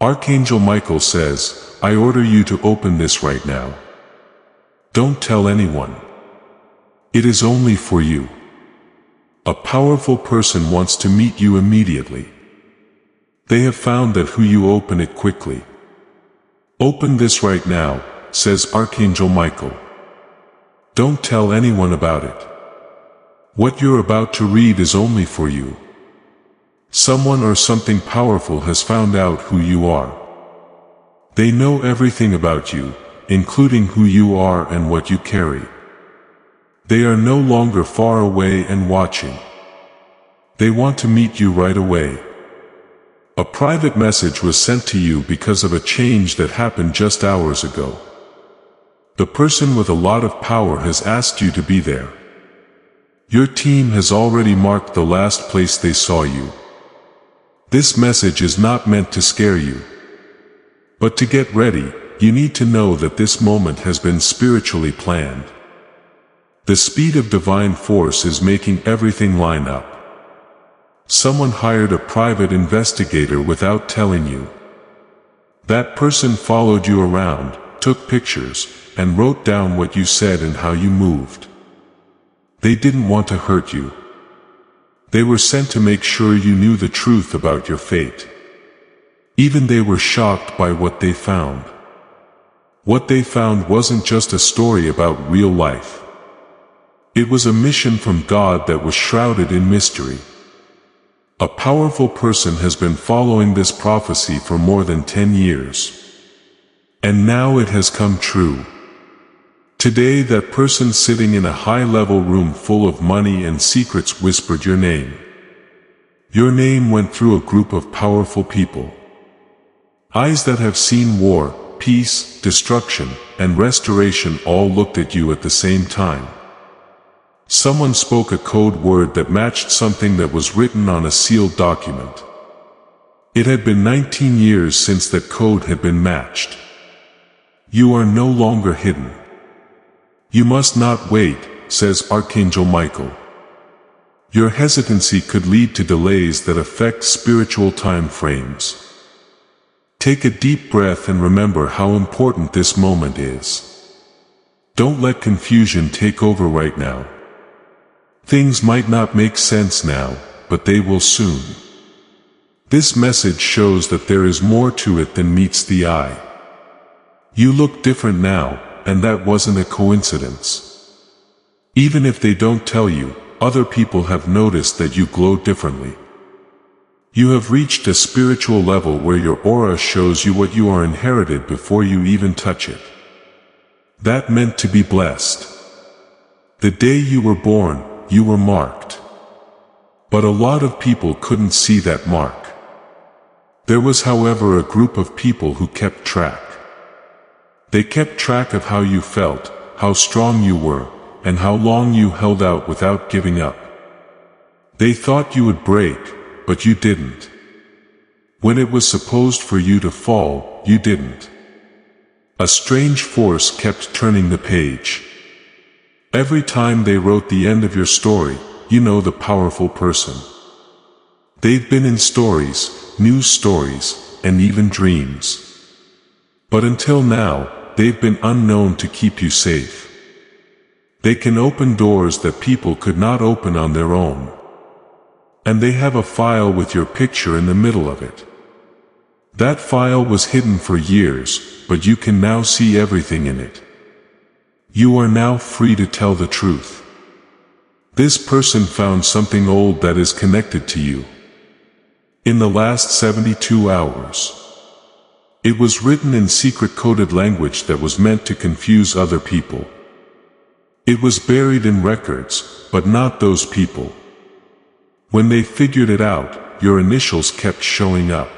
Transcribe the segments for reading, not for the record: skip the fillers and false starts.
Archangel Michael says, I order you to open this right now. Don't tell anyone. It is only for you. A powerful person wants to meet you immediately. They have found that who you open it quickly. Open this right now, says Archangel Michael. Don't tell anyone about it. What you're about to read is only for you. Someone or something powerful has found out who you are. They know everything about you, including who you are and what you carry. They are no longer far away and watching. They want to meet you right away. A private message was sent to you because of a change that happened just hours ago. The person with a lot of power has asked you to be there. Your team has already marked the last place they saw you. This message is not meant to scare you. But to get ready, you need to know that this moment has been spiritually planned. The speed of divine force is making everything line up. Someone hired a private investigator without telling you. That person followed you around, took pictures, and wrote down what you said and how you moved. They didn't want to hurt you. They were sent to make sure you knew the truth about your fate. Even they were shocked by what they found. What they found wasn't just a story about real life. It was a mission from God that was shrouded in mystery. A powerful person has been following this prophecy for more than 10 years. And now it has come true. Today that person sitting in a high-level room full of money and secrets whispered your name. Your name went through a group of powerful people. Eyes that have seen war, peace, destruction, and restoration all looked at you at the same time. Someone spoke a code word that matched something that was written on a sealed document. It had been 19 years since that code had been matched. You are no longer hidden. You must not wait, says Archangel Michael. Your hesitancy could lead to delays that affect spiritual time frames. Take a deep breath and remember how important this moment is. Don't let confusion take over right now. Things might not make sense now, but they will soon. This message shows that there is more to it than meets the eye. You look different now, and that wasn't a coincidence. Even if they don't tell you, other people have noticed that you glow differently. You have reached a spiritual level where your aura shows you what you are inherited before you even touch it. That meant to be blessed. The day you were born, you were marked. But a lot of people couldn't see that mark. There was, however, a group of people who kept track. They kept track of how you felt, how strong you were, and how long you held out without giving up. They thought you would break, but you didn't. When it was supposed for you to fall, you didn't. A strange force kept turning the page. Every time they wrote the end of your story, you know the powerful person. They've been in stories, news stories, and even dreams. But until now, they've been unknown to keep you safe. They can open doors that people could not open on their own. And they have a file with your picture in the middle of it. That file was hidden for years, but you can now see everything in it. You are now free to tell the truth. This person found something old that is connected to you. In the last 72 hours. It was written in secret coded language that was meant to confuse other people. It was buried in records, but not those people. When they figured it out, your initials kept showing up.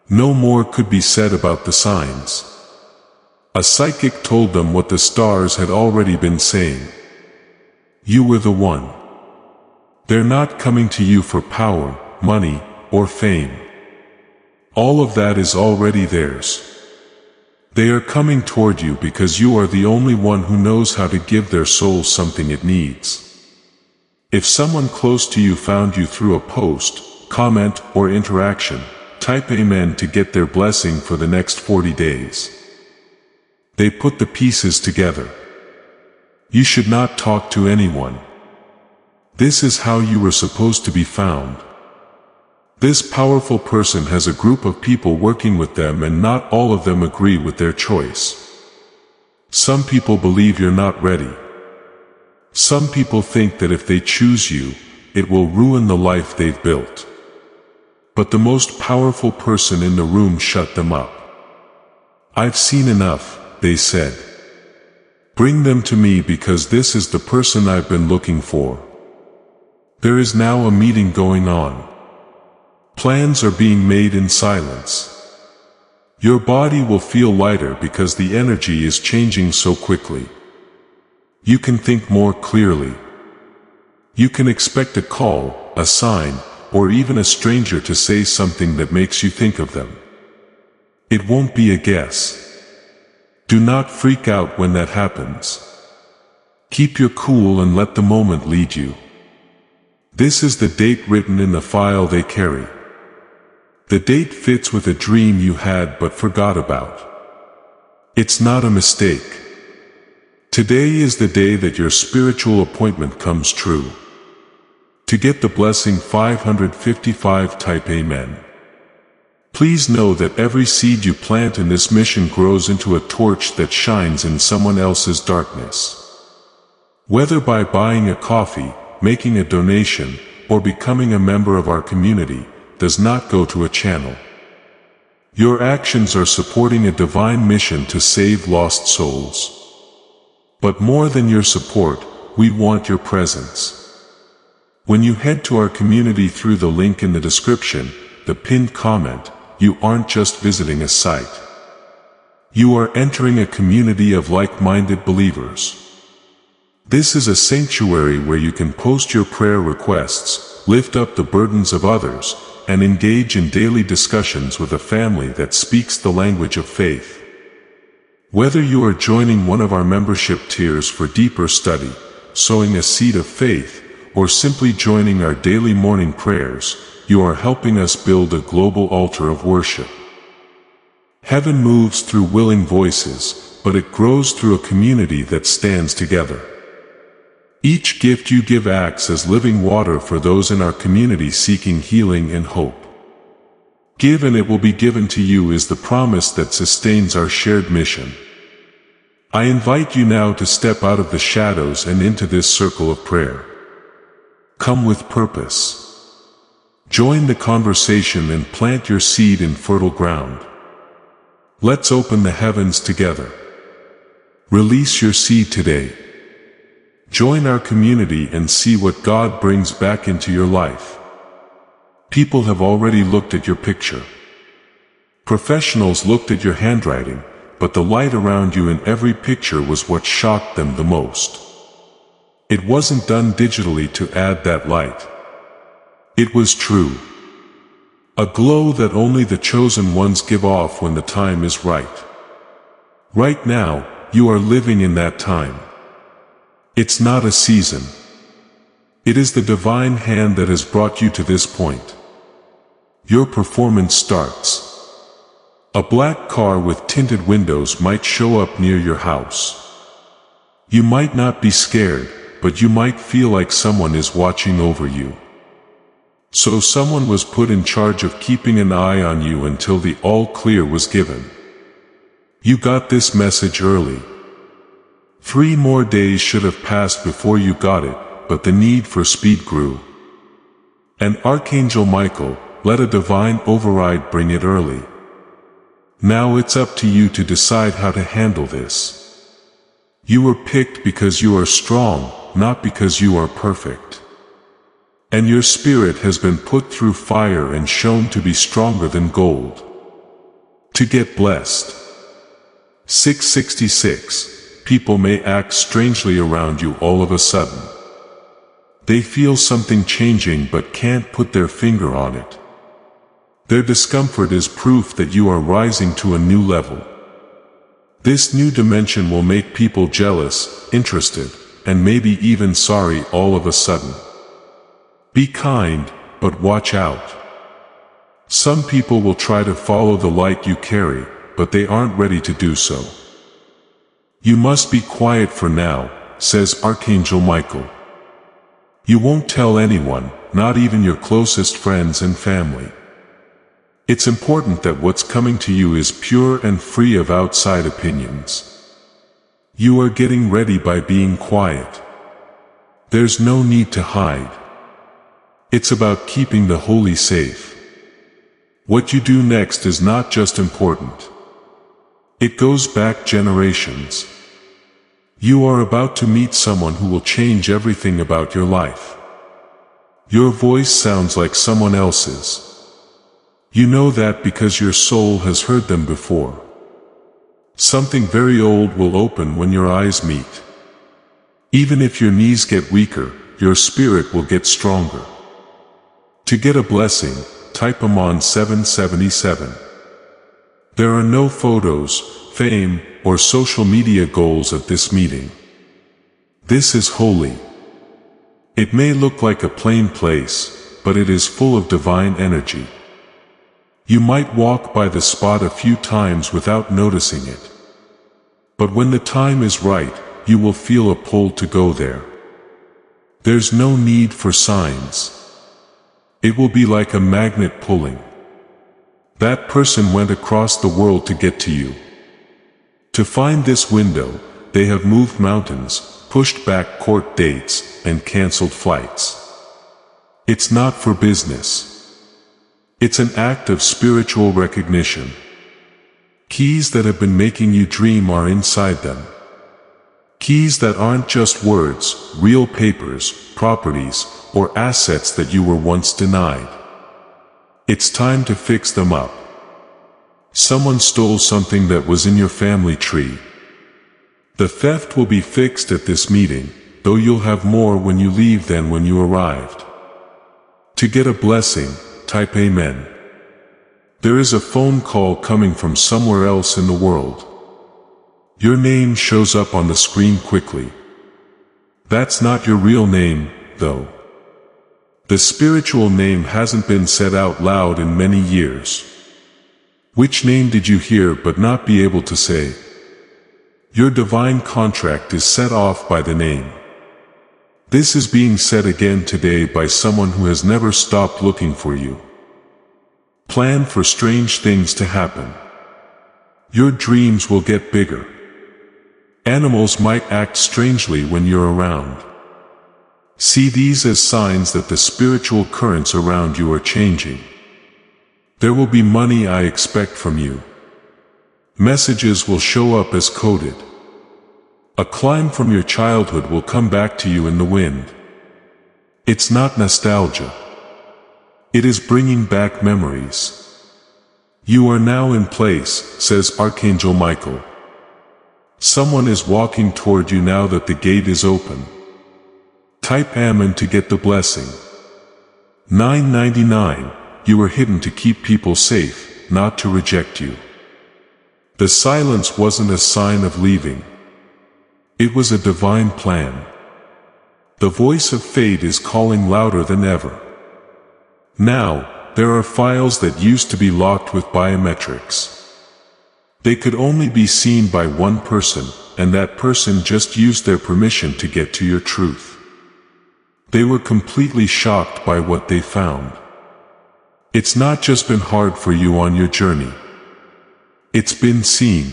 No more could be said about the signs. A psychic told them what the stars had already been saying. You were the one. They're not coming to you for power, money, or fame. All of that is already theirs. They are coming toward you because you are the only one who knows how to give their soul something it needs. If someone close to you found you through a post, comment, or interaction, type Amen to get their blessing for the next 40 days. They put the pieces together. You should not talk to anyone. This is how you were supposed to be found. This powerful person has a group of people working with them, and not all of them agree with their choice. Some people believe you're not ready. Some people think that if they choose you, it will ruin the life they've built. But the most powerful person in the room shut them up. I've seen enough, they said. Bring them to me, because this is the person I've been looking for. There is now a meeting going on. Plans are being made in silence. Your body will feel lighter because the energy is changing so quickly. You can think more clearly. You can expect a call, a sign, or even a stranger to say something that makes you think of them. It won't be a guess. Do not freak out when that happens. Keep your cool and let the moment lead you. This is the date written in the file they carry. The date fits with a dream you had but forgot about. It's not a mistake. Today is the day that your spiritual appointment comes true. To get the blessing 555, type Amen. Please know that every seed you plant in this mission grows into a torch that shines in someone else's darkness. Whether by buying a coffee, making a donation, or becoming a member of our community, does not go to a channel. Your actions are supporting a divine mission to save lost souls. But more than your support, we want your presence. When you head to our community through the link in the description, the pinned comment, you aren't just visiting a site. You are entering a community of like-minded believers. This is a sanctuary where you can post your prayer requests, lift up the burdens of others, and engage in daily discussions with a family that speaks the language of faith. Whether you are joining one of our membership tiers for deeper study, sowing a seed of faith, or simply joining our daily morning prayers, you are helping us build a global altar of worship. Heaven moves through willing voices, but it grows through a community that stands together. Each gift you give acts as living water for those in our community seeking healing and hope. Give and it will be given to you is the promise that sustains our shared mission. I invite you now to step out of the shadows and into this circle of prayer. Come with purpose. Join the conversation and plant your seed in fertile ground. Let's open the heavens together. Release your seed today. Join our community and see what God brings back into your life. People have already looked at your picture. Professionals looked at your handwriting, but the light around you in every picture was what shocked them the most. It wasn't done digitally to add that light. It was true. A glow that only the chosen ones give off when the time is right. Right now, you are living in that time. It's not a season. It is the divine hand that has brought you to this point. Your performance starts. A black car with tinted windows might show up near your house. You might not be scared, but you might feel like someone is watching over you. So someone was put in charge of keeping an eye on you until the all clear was given. You got this message early. 3 more days should have passed before you got it, but the need for speed grew. And Archangel Michael, let a divine override bring it early. Now it's up to you to decide how to handle this. You were picked because you are strong, not because you are perfect. And your spirit has been put through fire and shown to be stronger than gold. To get blessed. 666. People may act strangely around you all of a sudden. They feel something changing but can't put their finger on it. Their discomfort is proof that you are rising to a new level. This new dimension will make people jealous, interested, and maybe even sorry all of a sudden. Be kind, but watch out. Some people will try to follow the light you carry, but they aren't ready to do so. You must be quiet for now, says Archangel Michael. You won't tell anyone, not even your closest friends and family. It's important that what's coming to you is pure and free of outside opinions. You are getting ready by being quiet. There's no need to hide. It's about keeping the holy safe. What you do next is not just important. It goes back generations. You are about to meet someone who will change everything about your life. Your voice sounds like someone else's. You know that because your soul has heard them before. Something very old will open when your eyes meet. Even if your knees get weaker, your spirit will get stronger. To get a blessing, type Amon 777. There are no photos, fame, or social media goals at this meeting. This is holy. It may look like a plain place, but it is full of divine energy. You might walk by the spot a few times without noticing it. But when the time is right, you will feel a pull to go there. There's no need for signs. It will be like a magnet pulling. That person went across the world to get to you. To find this window, they have moved mountains, pushed back court dates, and canceled flights. It's not for business. It's an act of spiritual recognition. Keys that have been making you dream are inside them. Keys that aren't just words, real papers, properties, or assets that you were once denied. It's time to fix them up. Someone stole something that was in your family tree. The theft will be fixed at this meeting, though you'll have more when you leave than when you arrived. To get a blessing, type Amen. There is a phone call coming from somewhere else in the world. Your name shows up on the screen quickly. That's not your real name, though. The spiritual name hasn't been said out loud in many years. Which name did you hear but not be able to say? Your divine contract is set off by the name. This is being said again today by someone who has never stopped looking for you. Plan for strange things to happen. Your dreams will get bigger. Animals might act strangely when you're around. See these as signs that the spiritual currents around you are changing. There will be money I expect from you. Messages will show up as coded. A climb from your childhood will come back to you in the wind. It's not nostalgia. It is bringing back memories. You are now in place, says Archangel Michael. Someone is walking toward you now that the gate is open. Type Amen to get the blessing. 999. You were hidden to keep people safe, not to reject you. The silence wasn't a sign of leaving. It was a divine plan. The voice of fate is calling louder than ever. Now, there are files that used to be locked with biometrics. They could only be seen by one person, and that person just used their permission to get to your truth. They were completely shocked by what they found. It's not just been hard for you on your journey. It's been seen.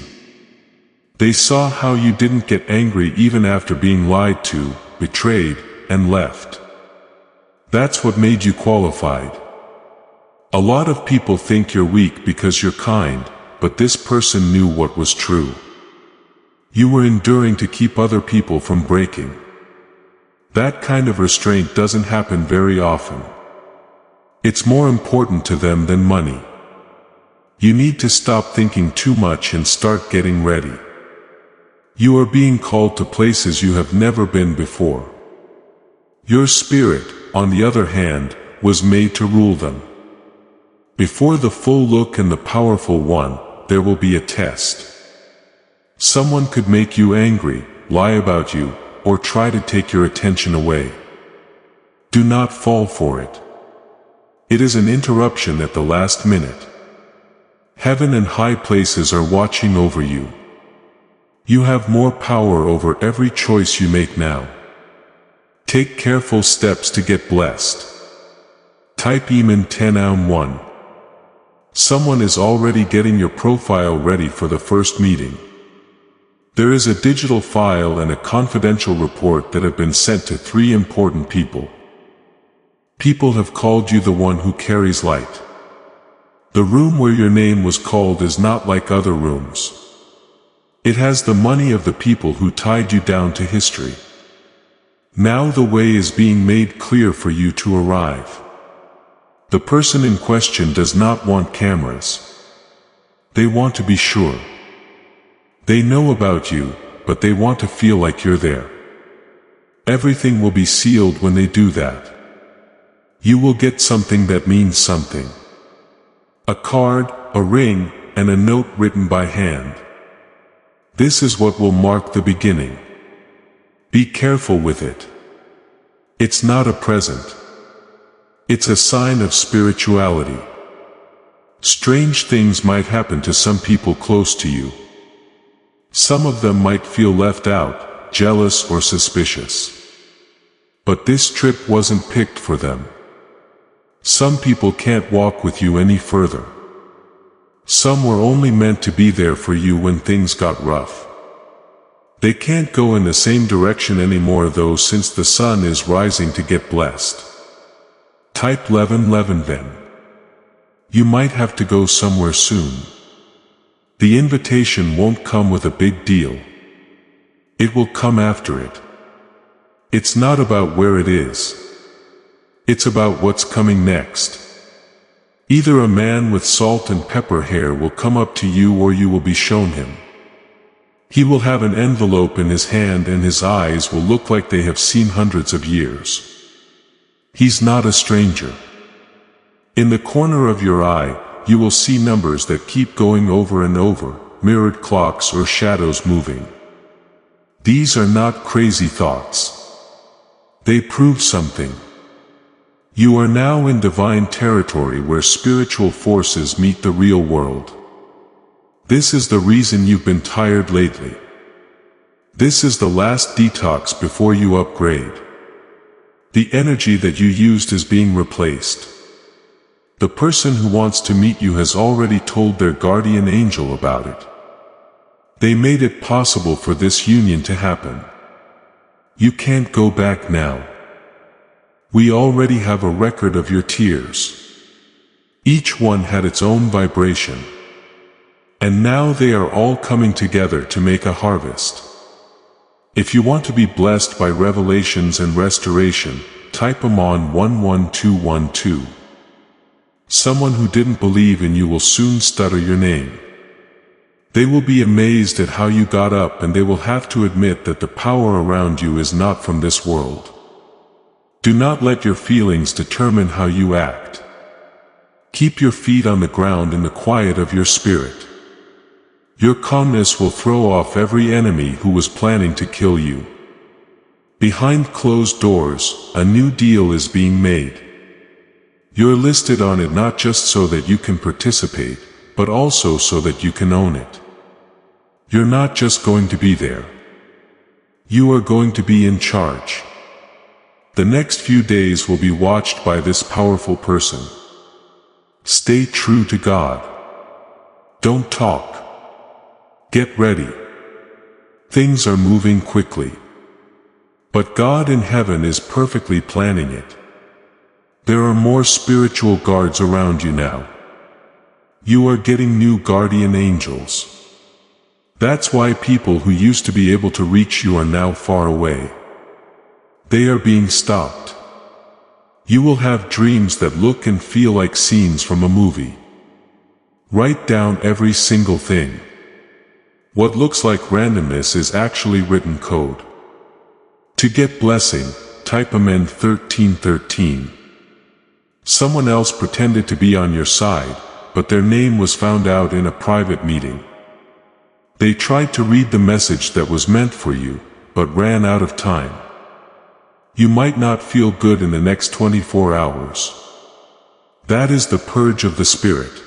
They saw how you didn't get angry even after being lied to, betrayed, and left. That's what made you qualified. A lot of people think you're weak because you're kind, but this person knew what was true. You were enduring to keep other people from breaking. That kind of restraint doesn't happen very often. It's more important to them than money. You need to stop thinking too much and start getting ready. You are being called to places you have never been before. Your spirit, on the other hand, was made to rule them. Before the full look and the powerful one, there will be a test. Someone could make you angry, lie about you, or try to take your attention away. Do not fall for it. It is an interruption at the last minute. Heaven and high places are watching over you. You have more power over every choice you make now. Take careful steps to get blessed. Type Eman 10-1. Someone is already getting your profile ready for the first meeting. There is a digital file and a confidential report that have been sent to 3 important people. People have called you the one who carries light. The room where your name was called is not like other rooms. It has the money of the people who tied you down to history. Now the way is being made clear for you to arrive. The person in question does not want cameras. They want to be sure. They know about you, but they want to feel like you're there. Everything will be sealed when they do that. You will get something that means something. A card, a ring, and a note written by hand. This is what will mark the beginning. Be careful with it. It's not a present. It's a sign of spirituality. Strange things might happen to some people close to you. Some of them might feel left out, jealous or suspicious. But this trip wasn't picked for them. Some people can't walk with you any further. Some were only meant to be there for you when things got rough. They can't go in the same direction anymore though, since the sun is rising to get blessed. Type 11 then. You might have to go somewhere soon. The invitation won't come with a big deal. It will come after it. It's not about where it is. It's about what's coming next. Either a man with salt and pepper hair will come up to you or you will be shown him. He will have an envelope in his hand and his eyes will look like they have seen hundreds of years. He's not a stranger. In the corner of your eye, you will see numbers that keep going over and over, mirrored clocks or shadows moving. These are not crazy thoughts. They prove something. You are now in divine territory where spiritual forces meet the real world. This is the reason you've been tired lately. This is the last detox before you upgrade. The energy that you used is being replaced. The person who wants to meet you has already told their guardian angel about it. They made it possible for this union to happen. You can't go back now. We already have a record of your tears. Each one had its own vibration. And now they are all coming together to make a harvest. If you want to be blessed by revelations and restoration, type Amon 11212. Someone who didn't believe in you will soon stutter your name. They will be amazed at how you got up and they will have to admit that the power around you is not from this world. Do not let your feelings determine how you act. Keep your feet on the ground in the quiet of your spirit. Your calmness will throw off every enemy who was planning to kill you. Behind closed doors, a new deal is being made. You're listed on it not just so that you can participate, but also so that you can own it. You're not just going to be there. You are going to be in charge. The next few days will be watched by this powerful person. Stay true to God. Don't talk. Get ready. Things are moving quickly. But God in heaven is perfectly planning it. There are more spiritual guards around you now. You are getting new guardian angels. That's why people who used to be able to reach you are now far away. They are being stopped. You will have dreams that look and feel like scenes from a movie. Write down every single thing. What looks like randomness is actually written code. To get blessing, type Amen 1313. Someone else pretended to be on your side, but their name was found out in a private meeting. They tried to read the message that was meant for you, but ran out of time. You might not feel good in the next 24 hours. That is the purge of the spirit.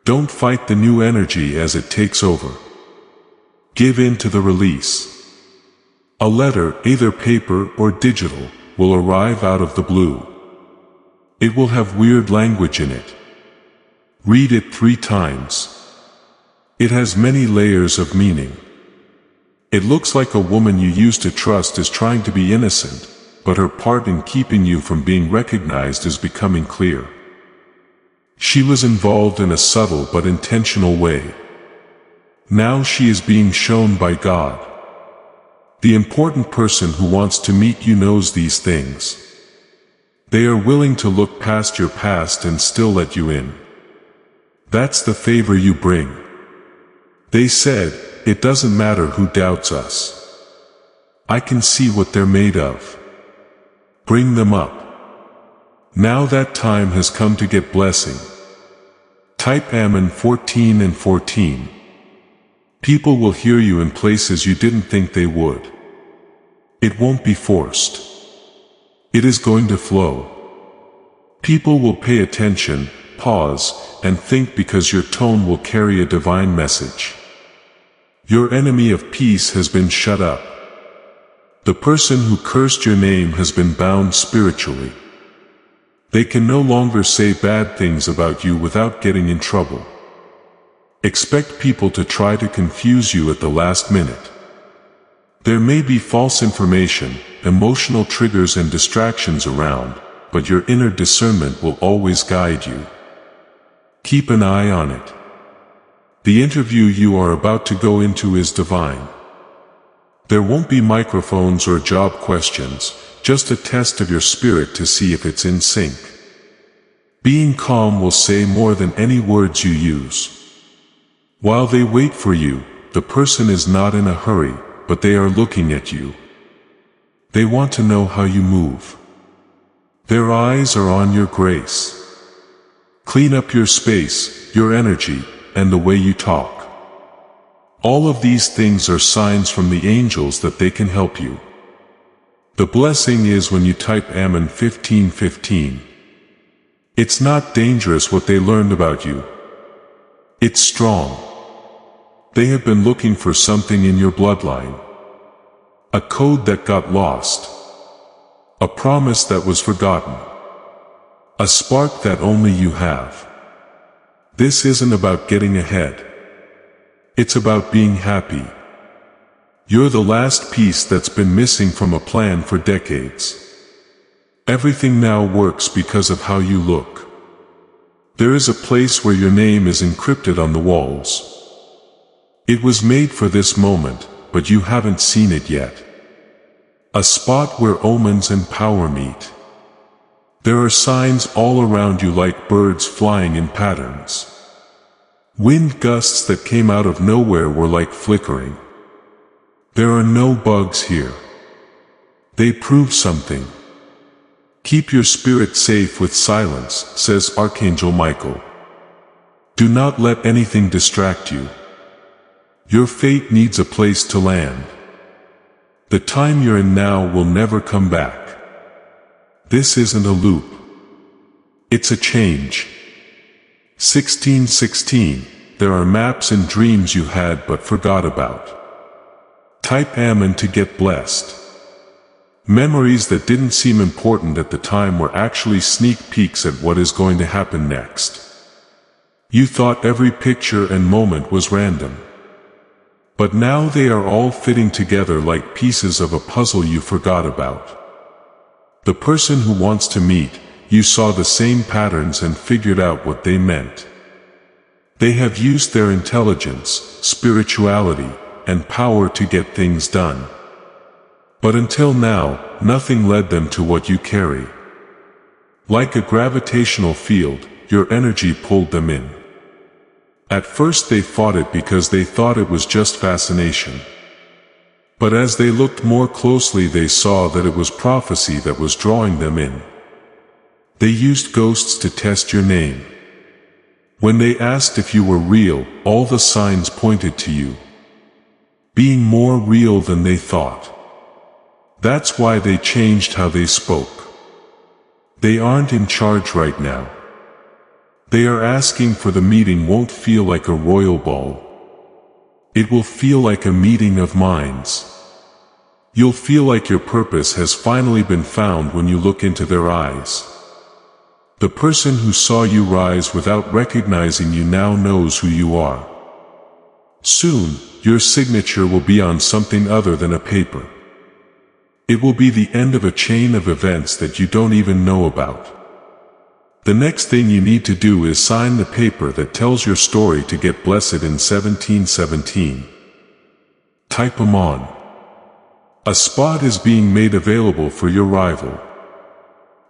Don't fight the new energy as it takes over. Give in to the release. A letter, either paper or digital, will arrive out of the blue. It will have weird language in it. Read it 3 times. It has many layers of meaning. It looks like a woman you used to trust is trying to be innocent, but her part in keeping you from being recognized is becoming clear. She was involved in a subtle but intentional way. Now she is being shown by God. The important person who wants to meet you knows these things. They are willing to look past your past and still let you in. That's the favor you bring. They said, "It doesn't matter who doubts us. I can see what they're made of. Bring them up." Now that time has come to get blessing. Type Amen 14 and 14. People will hear you in places you didn't think they would. It won't be forced. It is going to flow. People will pay attention, pause, and think because your tone will carry a divine message. Your enemy of peace has been shut up. The person who cursed your name has been bound spiritually. They can no longer say bad things about you without getting in trouble. Expect people to try to confuse you at the last minute. There may be false information, emotional triggers and distractions around, but your inner discernment will always guide you. Keep an eye on it. The interview you are about to go into is divine. There won't be microphones or job questions, just a test of your spirit to see if it's in sync. Being calm will say more than any words you use. While they wait for you, the person is not in a hurry, but they are looking at you. They want to know how you move. Their eyes are on your grace. Clean up your space, your energy, and the way you talk. All of these things are signs from the angels that they can help you. The blessing is when you type Amen 15:15. It's not dangerous what they learned about you. It's strong. They have been looking for something in your bloodline. A code that got lost. A promise that was forgotten. A spark that only you have. This isn't about getting ahead. It's about being happy. You're the last piece that's been missing from a plan for decades. Everything now works because of how you look. There is a place where your name is encrypted on the walls. It was made for this moment, but you haven't seen it yet. A spot where omens and power meet. There are signs all around you like birds flying in patterns. Wind gusts that came out of nowhere were like flickering. There are no bugs here. They prove something. Keep your spirit safe with silence, says Archangel Michael. Do not let anything distract you. Your fate needs a place to land. The time you're in now will never come back. This isn't a loop. It's a change. 16:16. There are maps and dreams you had but forgot about. Type Amen to get blessed. Memories that didn't seem important at the time were actually sneak peeks at what is going to happen next. You thought every picture and moment was random. But now they are all fitting together like pieces of a puzzle you forgot about. The person who wants to meet, you saw the same patterns and figured out what they meant. They have used their intelligence, spirituality, and power to get things done. But until now, nothing led them to what you carry. Like a gravitational field, your energy pulled them in. At first they fought it because they thought it was just fascination. But as they looked more closely they saw that it was prophecy that was drawing them in. They used ghosts to test your name. When they asked if you were real, all the signs pointed to you. Being more real than they thought. That's why they changed how they spoke. They aren't in charge right now. They are asking for the meeting won't feel like a royal ball. It will feel like a meeting of minds. You'll feel like your purpose has finally been found when you look into their eyes. The person who saw you rise without recognizing you now knows who you are. Soon, your signature will be on something other than a paper. It will be the end of a chain of events that you don't even know about. The next thing you need to do is sign the paper that tells your story to get blessed in 1717. Type 'em on. A spot is being made available for your rival.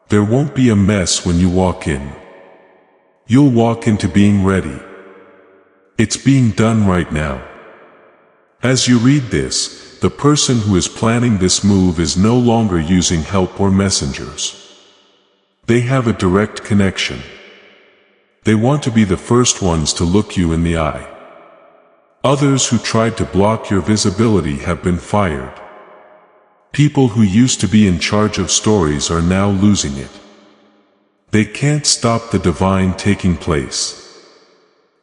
There won't be a mess when you walk in. You'll walk into being ready. It's being done right now. As you read this, the person who is planning this move is no longer using help or messengers. They have a direct connection. They want to be the first ones to look you in the eye. Others who tried to block your visibility have been fired. People who used to be in charge of stories are now losing it. They can't stop the divine taking place.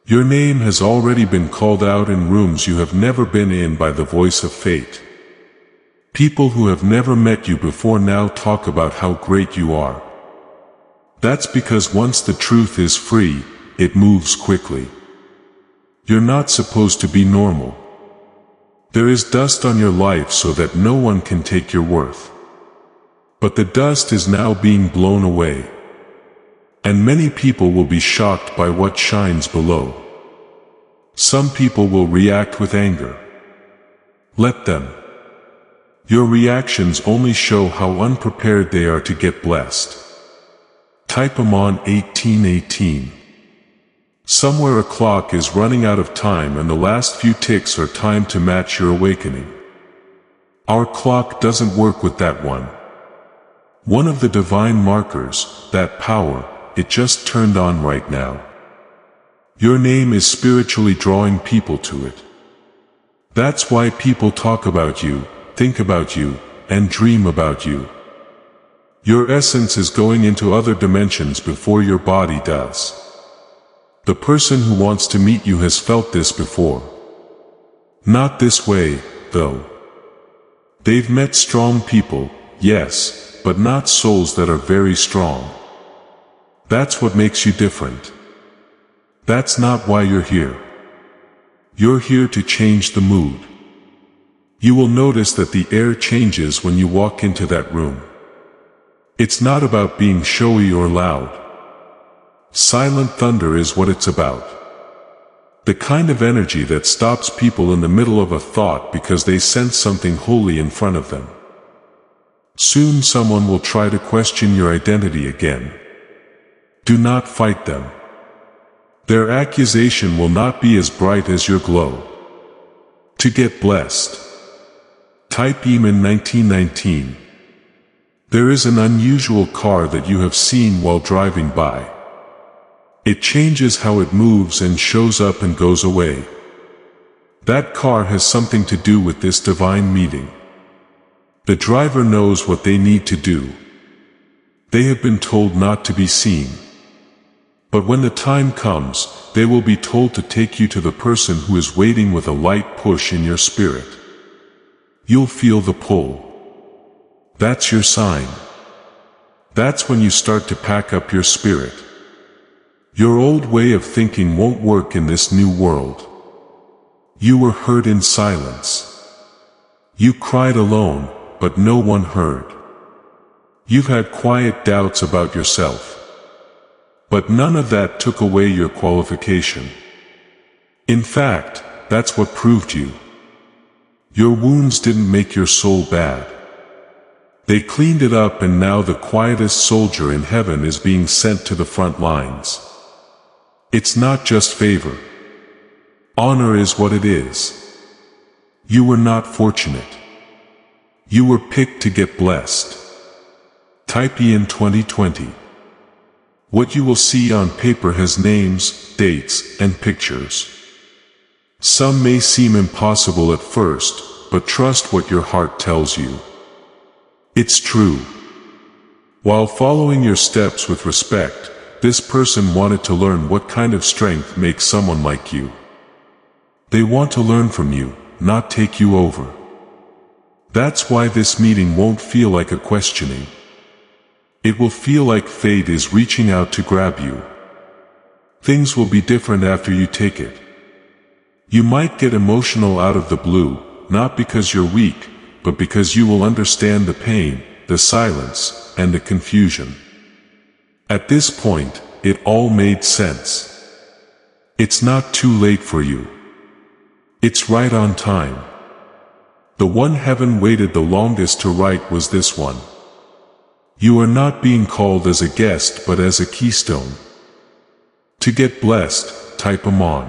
Your name has already been called out in rooms you have never been in by the voice of fate. People who have never met you before now talk about how great you are. That's because once the truth is free, it moves quickly. You're not supposed to be normal. There is dust on your life so that no one can take your worth. But the dust is now being blown away. And many people will be shocked by what shines below. Some people will react with anger. Let them. Your reactions only show how unprepared they are to get blessed. Type 'em on 1818. Somewhere a clock is running out of time and the last few ticks are timed to match your awakening. Our clock doesn't work with that one. One of the divine markers, that power, it just turned on right now. Your name is spiritually drawing people to it. That's why people talk about you, think about you, and dream about you. Your essence is going into other dimensions before your body does. The person who wants to meet you has felt this before. Not this way, though. They've met strong people, yes, but not souls that are very strong. That's what makes you different. That's not why you're here. You're here to change the mood. You will notice that the air changes when you walk into that room. It's not about being showy or loud. Silent thunder is what it's about. The kind of energy that stops people in the middle of a thought because they sense something holy in front of them. Soon someone will try to question your identity again. Do not fight them. Their accusation will not be as bright as your glow. To get blessed. Type EM in 1919. There is an unusual car that you have seen while driving by. It changes how it moves and shows up and goes away. That car has something to do with this divine meeting. The driver knows what they need to do. They have been told not to be seen. But when the time comes, they will be told to take you to the person who is waiting with a light push in your spirit. You'll feel the pull. That's your sign. That's when you start to pack up your spirit. Your old way of thinking won't work in this new world. You were heard in silence. You cried alone, but no one heard. You've had quiet doubts about yourself. But none of that took away your qualification. In fact, that's what proved you. Your wounds didn't make your soul bad. They cleaned it up, and now the quietest soldier in heaven is being sent to the front lines. It's not just favor. Honor is what it is. You were not fortunate. You were picked to get blessed. Type E in 2020. What you will see on paper has names, dates, and pictures. Some may seem impossible at first, but trust what your heart tells you. It's true. While following your steps with respect, this person wanted to learn what kind of strength makes someone like you. They want to learn from you, not take you over. That's why this meeting won't feel like a questioning. It will feel like fate is reaching out to grab you. Things will be different after you take it. You might get emotional out of the blue, not because you're weak, but because you will understand the pain, the silence, and the confusion. At this point, it all made sense. It's not too late for you. It's right on time. The one heaven waited the longest to write was this one. You are not being called as a guest but as a keystone. To get blessed, type 'em on.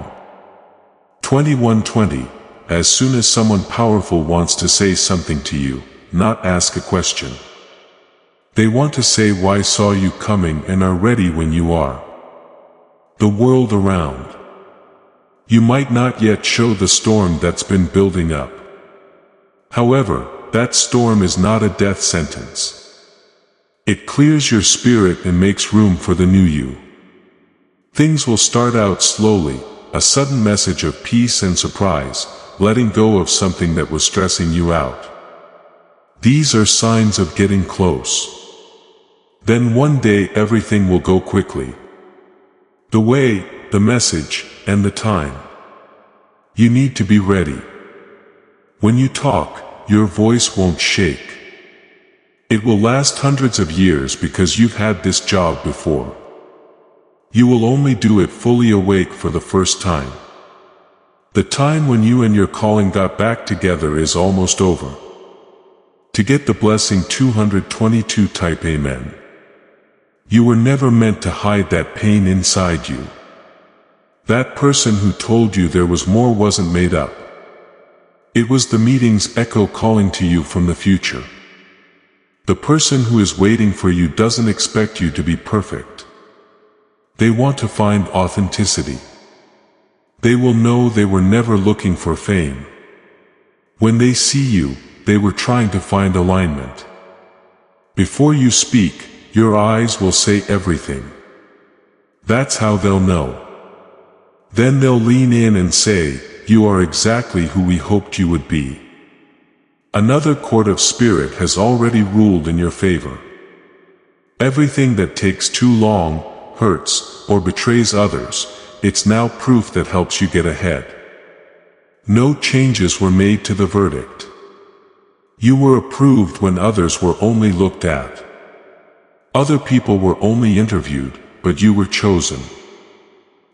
2120. As soon as someone powerful wants to say something to you, not ask a question. They want to say why saw you coming and are ready when you are. The world around. You might not yet show the storm that's been building up. However, that storm is not a death sentence. It clears your spirit and makes room for the new you. Things will start out slowly, a sudden message of peace and surprise, letting go of something that was stressing you out. These are signs of getting close. Then one day everything will go quickly. The way, the message, and the time. You need to be ready. When you talk, your voice won't shake. It will last hundreds of years because you've had this job before. You will only do it fully awake for the first time. The time when you and your calling got back together is almost over. To get the blessing 222, type Amen. You were never meant to hide that pain inside you. That person who told you there was more wasn't made up. It was the meeting's echo calling to you from the future. The person who is waiting for you doesn't expect you to be perfect. They want to find authenticity. They will know they were never looking for fame. When they see you, they were trying to find alignment. Before you speak, your eyes will say everything. That's how they'll know. Then they'll lean in and say, you are exactly who we hoped you would be. Another court of spirit has already ruled in your favor. Everything that takes too long, hurts, or betrays others, it's now proof that helps you get ahead. No changes were made to the verdict. You were approved when others were only looked at. Other people were only interviewed, but you were chosen.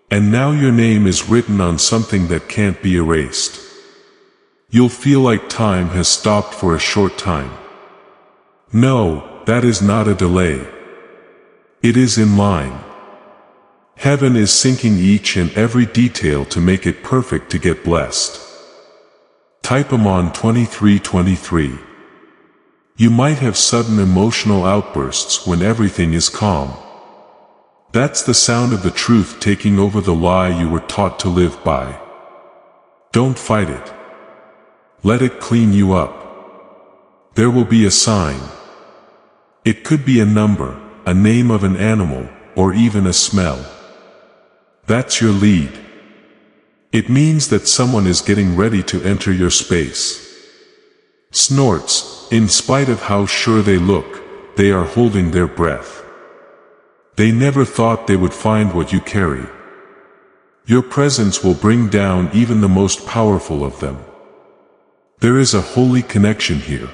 And now your name is written on something that can't be erased. You'll feel like time has stopped for a short time. No, that is not a delay. It is in line. Heaven is syncing each and every detail to make it perfect to get blessed. Type 'em on 2323. You might have sudden emotional outbursts when everything is calm. That's the sound of the truth taking over the lie you were taught to live by. Don't fight it. Let it clean you up. There will be a sign. It could be a number, a name of an animal, or even a smell. That's your lead. It means that someone is getting ready to enter your space. Snorts, in spite of how sure they look, they are holding their breath. They never thought they would find what you carry. Your presence will bring down even the most powerful of them. There is a holy connection here.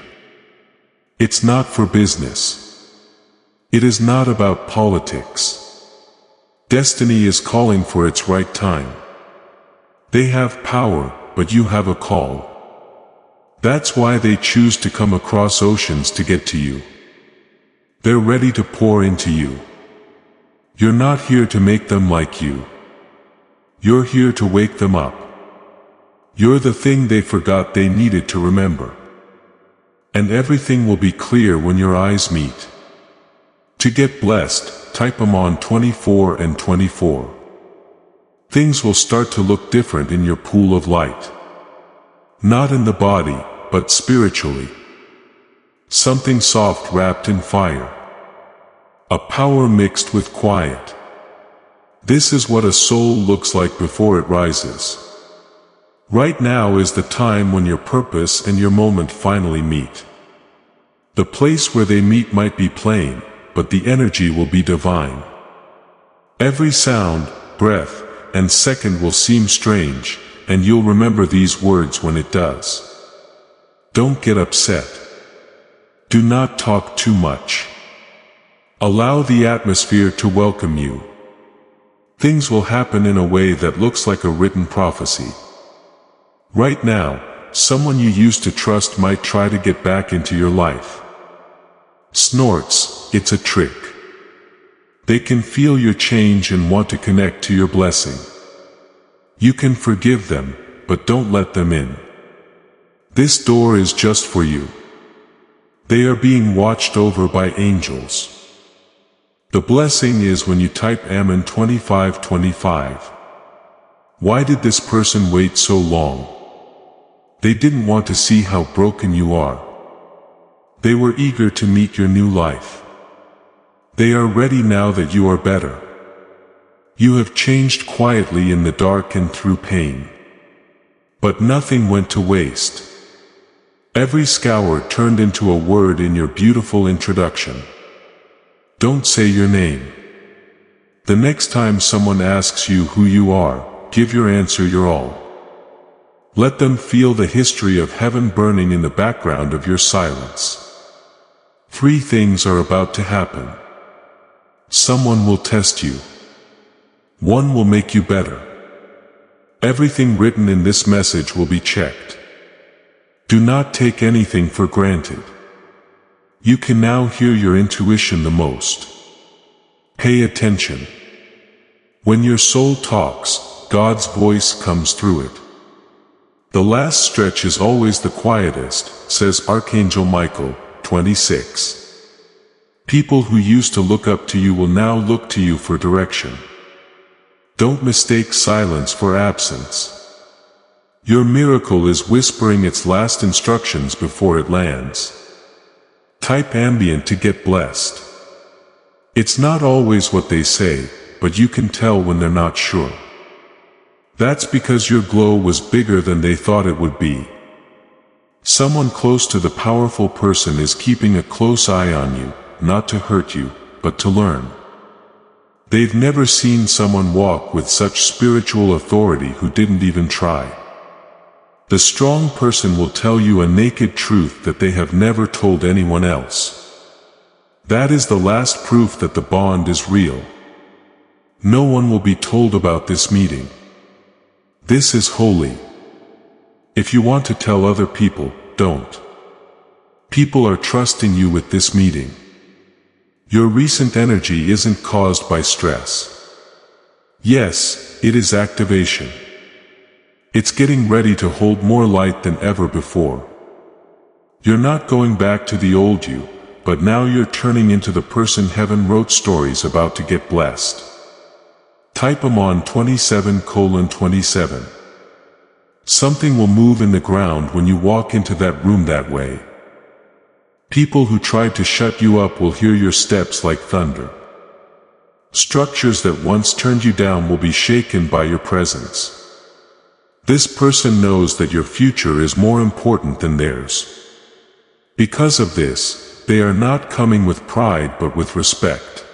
It's not for business. It is not about politics. Destiny is calling for its right time. They have power, but you have a call. That's why they choose to come across oceans to get to you. They're ready to pour into you. You're not here to make them like you. You're here to wake them up. You're the thing they forgot they needed to remember. And everything will be clear when your eyes meet. To get blessed, type 'em on 24 and 24. Things will start to look different in your pool of light. Not in the body, but spiritually. Something soft wrapped in fire. A power mixed with quiet. This is what a soul looks like before it rises. Right now is the time when your purpose and your moment finally meet. The place where they meet might be plain, but the energy will be divine. Every sound, breath, and second will seem strange, and you'll remember these words when it does. Don't get upset. Do not talk too much. Allow the atmosphere to welcome you. Things will happen in a way that looks like a written prophecy. Right now, someone you used to trust might try to get back into your life. Snorts, it's a trick. They can feel your change and want to connect to your blessing. You can forgive them, but don't let them in. This door is just for you. They are being watched over by angels. The blessing is when you type Amen 2525. Why did this person wait so long? They didn't want to see how broken you are. They were eager to meet your new life. They are ready now that you are better. You have changed quietly in the dark and through pain. But nothing went to waste. Every scour turned into a word in your beautiful introduction. Don't say your name. The next time someone asks you who you are, give your answer your all. Let them feel the history of heaven burning in the background of your silence. 3 things are about to happen. Someone will test you. 1 will make you better. Everything written in this message will be checked. Do not take anything for granted. You can now hear your intuition the most. Pay attention. When your soul talks, God's voice comes through it. The last stretch is always the quietest, says Archangel Michael, 26. People who used to look up to you will now look to you for direction. Don't mistake silence for absence. Your miracle is whispering its last instructions before it lands. Type ambient to get blessed. It's not always what they say, but you can tell when they're not sure. That's because your glow was bigger than they thought it would be. Someone close to the powerful person is keeping a close eye on you, not to hurt you, but to learn. They've never seen someone walk with such spiritual authority who didn't even try. The strong person will tell you a naked truth that they have never told anyone else. That is the last proof that the bond is real. No one will be told about this meeting. This is holy. If you want to tell other people, don't. People are trusting you with this meeting. Your recent energy isn't caused by stress. Yes, it is activation. It's getting ready to hold more light than ever before. You're not going back to the old you, but now you're turning into the person heaven wrote stories about to get blessed. Type Amon 27:27. Something will move in the ground when you walk into that room that way. People who tried to shut you up will hear your steps like thunder. Structures that once turned you down will be shaken by your presence. This person knows that your future is more important than theirs. Because of this, they are not coming with pride but with respect.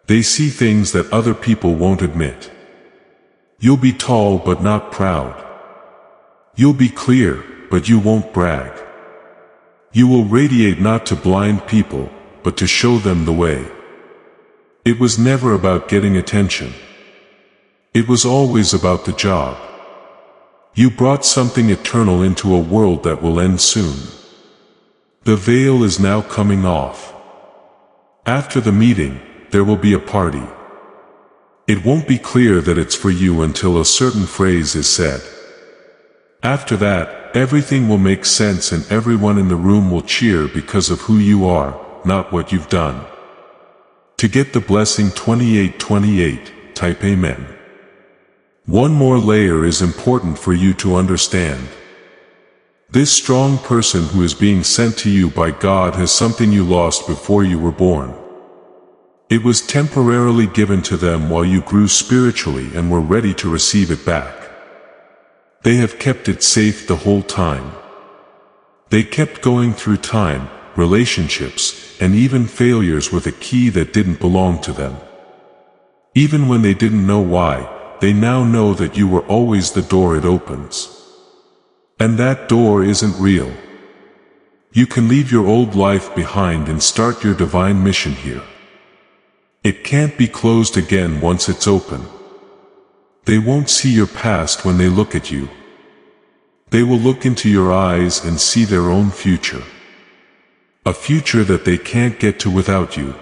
They see things that other people won't admit. You'll be tall but not proud. You'll be clear, but you won't brag. You will radiate not to blind people, but to show them the way. It was never about getting attention. It was always about the job. You brought something eternal into a world that will end soon. The veil is now coming off. After the meeting, there will be a party. It won't be clear that it's for you until a certain phrase is said. After that, everything will make sense and everyone in the room will cheer because of who you are, not what you've done. To get the blessing 2828, type Amen. One more layer is important for you to understand. This strong person who is being sent to you by God has something you lost before you were born. It was temporarily given to them while you grew spiritually and were ready to receive it back. They have kept it safe the whole time. They kept going through time, relationships, and even failures with a key that didn't belong to them. Even when they didn't know why, they now know that you were always the door it opens. And that door isn't real. You can leave your old life behind and start your divine mission here. It can't be closed again once it's open. They won't see your past when they look at you. They will look into your eyes and see their own future. A future that they can't get to without you.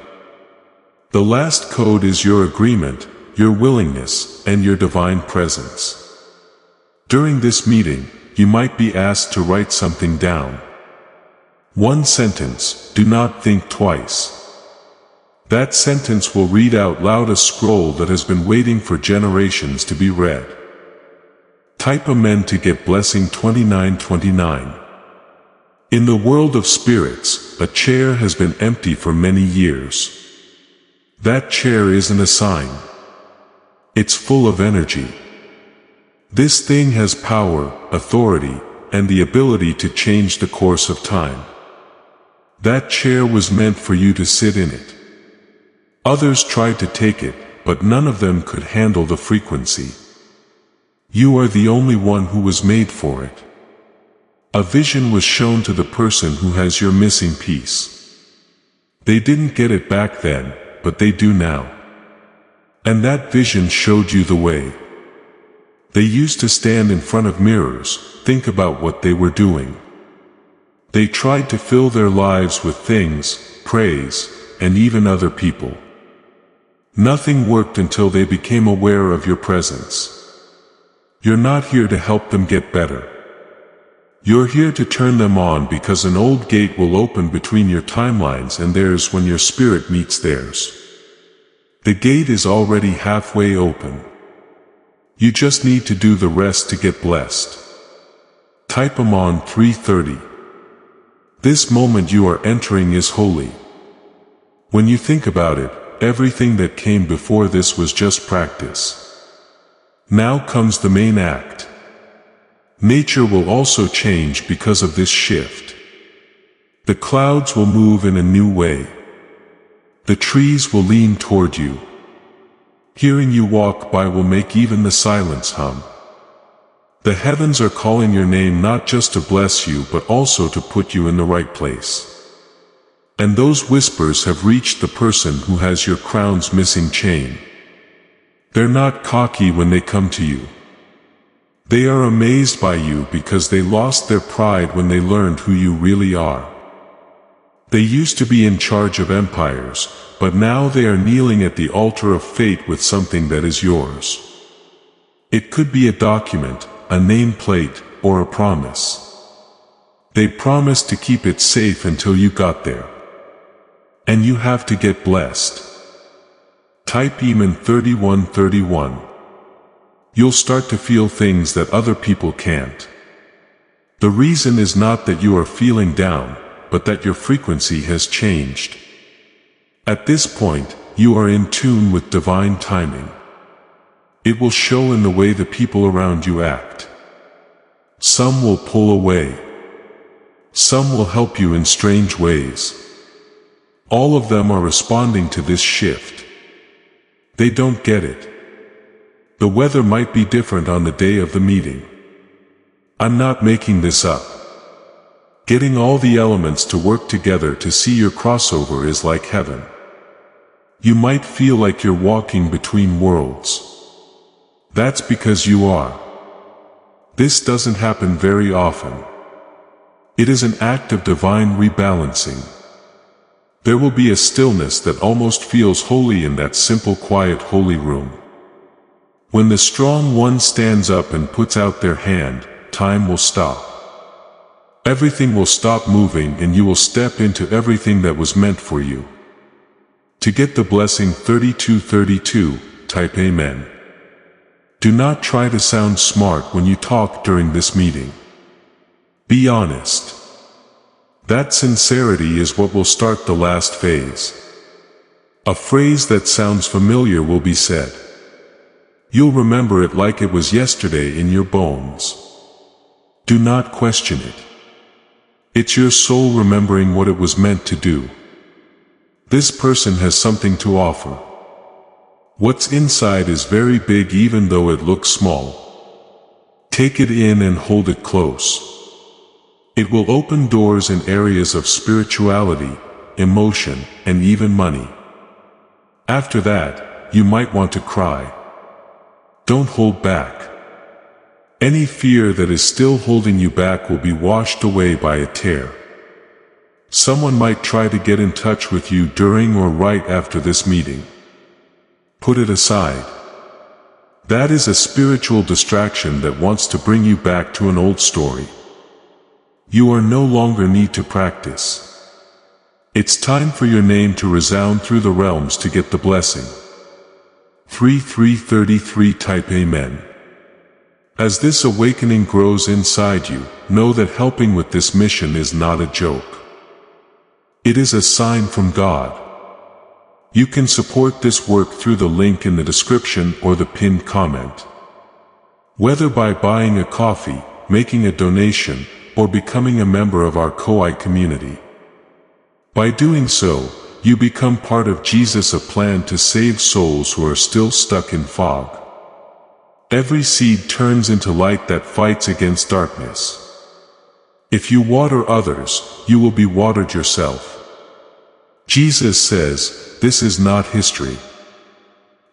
The last code is your agreement, your willingness, and your divine presence. During this meeting, you might be asked to write something down. One sentence, do not think twice. That sentence will read out loud a scroll that has been waiting for generations to be read. Type Amen to get blessing 2929. In the world of spirits, a chair has been empty for many years. That chair isn't a sign. It's full of energy. This thing has power, authority, and the ability to change the course of time. That chair was meant for you to sit in it. Others tried to take it, but none of them could handle the frequency. You are the only one who was made for it. A vision was shown to the person who has your missing piece. They didn't get it back then, but they do now. And that vision showed you the way. They used to stand in front of mirrors, think about what they were doing. They tried to fill their lives with things, praise, and even other people. Nothing worked until they became aware of your presence. You're not here to help them get better. You're here to turn them on because an old gate will open between your timelines and theirs when your spirit meets theirs. The gate is already halfway open. You just need to do the rest to get blessed. Type Amon 330. This moment you are entering is holy. When you think about it, everything that came before this was just practice. Now comes the main act. Nature will also change because of this shift. The clouds will move in a new way. The trees will lean toward you. Hearing you walk by will make even the silence hum. The heavens are calling your name not just to bless you but also to put you in the right place. And those whispers have reached the person who has your crown's missing chain. They're not cocky when they come to you. They are amazed by you because they lost their pride when they learned who you really are. They used to be in charge of empires, but now they are kneeling at the altar of fate with something that is yours. It could be a document, a nameplate, or a promise. They promised to keep it safe until you got there. And you have to get blessed. Type Eman 3131. You'll start to feel things that other people can't. The reason is not that you are feeling down, but that your frequency has changed. At this point, you are in tune with divine timing. It will show in the way the people around you act. Some will pull away. Some will help you in strange ways. All of them are responding to this shift. They don't get it. The weather might be different on the day of the meeting. I'm not making this up. Getting all the elements to work together to see your crossover is like heaven. You might feel like you're walking between worlds. That's because you are. This doesn't happen very often. It is an act of divine rebalancing. There will be a stillness that almost feels holy in that simple, quiet, holy room. When the strong one stands up and puts out their hand, time will stop. Everything will stop moving and you will step into everything that was meant for you. To get the blessing 3232, type Amen. Do not try to sound smart when you talk during this meeting. Be honest. That sincerity is what will start the last phase. A phrase that sounds familiar will be said. You'll remember it like it was yesterday in your bones. Do not question it. It's your soul remembering what it was meant to do. This person has something to offer. What's inside is very big even though it looks small. Take it in and hold it close. It will open doors in areas of spirituality, emotion, and even money. After that, you might want to cry. Don't hold back. Any fear that is still holding you back will be washed away by a tear. Someone might try to get in touch with you during or right after this meeting. Put it aside. That is a spiritual distraction that wants to bring you back to an old story. You are no longer need to practice. It's time for your name to resound through the realms to get the blessing. 3333 Type Amen. As this awakening grows inside you, know that helping with this mission is not a joke. It is a sign from God. You can support this work through the link in the description or the pinned comment. Whether by buying a coffee, making a donation, or becoming a member of our Koi community. By doing so, you become part of Jesus' plan to save souls who are still stuck in fog. Every seed turns into light that fights against darkness. If you water others, you will be watered yourself. Jesus says, this is not history.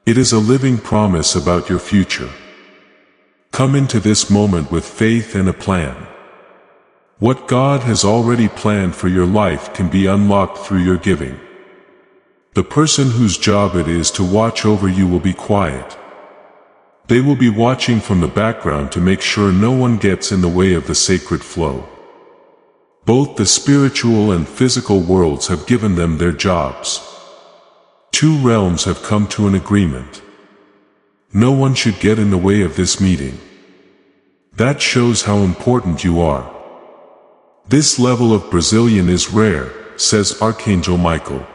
It is a living promise about your future. Come into this moment with faith and a plan. What God has already planned for your life can be unlocked through your giving. The person whose job it is to watch over you will be quiet. They will be watching from the background to make sure no one gets in the way of the sacred flow. Both the spiritual and physical worlds have given them their jobs. Two realms have come to an agreement. No one should get in the way of this meeting. That shows how important you are. This level of Brazilian is rare, says Archangel Michael.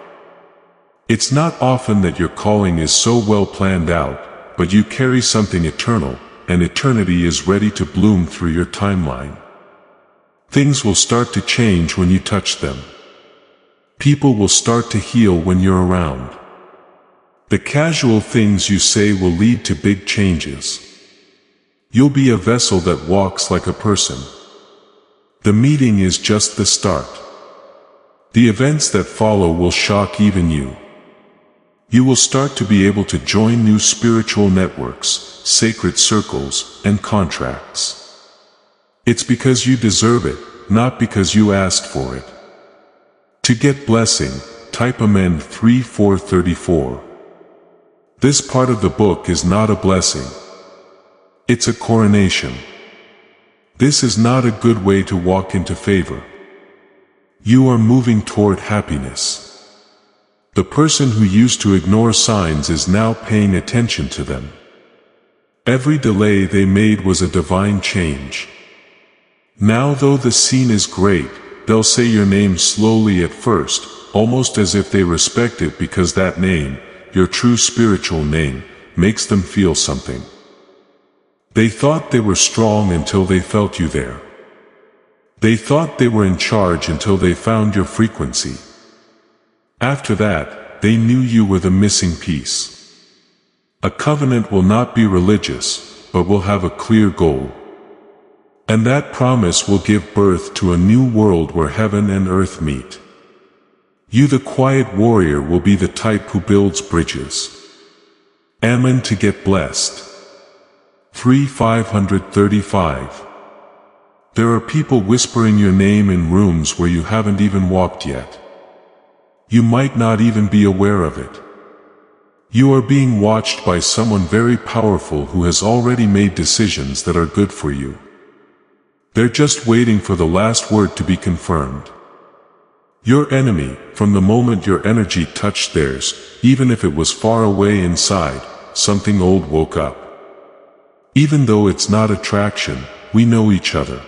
It's not often that your calling is so well planned out, but you carry something eternal, and eternity is ready to bloom through your timeline. Things will start to change when you touch them. People will start to heal when you're around. The casual things you say will lead to big changes. You'll be a vessel that walks like a person. The meeting is just the start. The events that follow will shock even you. You will start to be able to join new spiritual networks, sacred circles, and contracts. It's because you deserve it, not because you asked for it. To get blessing, type Amen 3434. This part of the book is not a blessing. It's a coronation. This is not a good way to walk into favor. You are moving toward happiness. The person who used to ignore signs is now paying attention to them. Every delay they made was a divine change. Now though the scene is great, they'll say your name slowly at first, almost as if they respect it because that name, your true spiritual name, makes them feel something. They thought they were strong until they felt you there. They thought they were in charge until they found your frequency. After that, they knew you were the missing piece. A covenant will not be religious, but will have a clear goal. And that promise will give birth to a new world where heaven and earth meet. You, the quiet warrior, will be the type who builds bridges. Amen. To get blessed. 3535. There are people whispering your name in rooms where you haven't even walked yet. You might not even be aware of it. You are being watched by someone very powerful who has already made decisions that are good for you. They're just waiting for the last word to be confirmed. Your enemy, from the moment your energy touched theirs, even if it was far away inside, something old woke up. Even though it's not attraction, we know each other.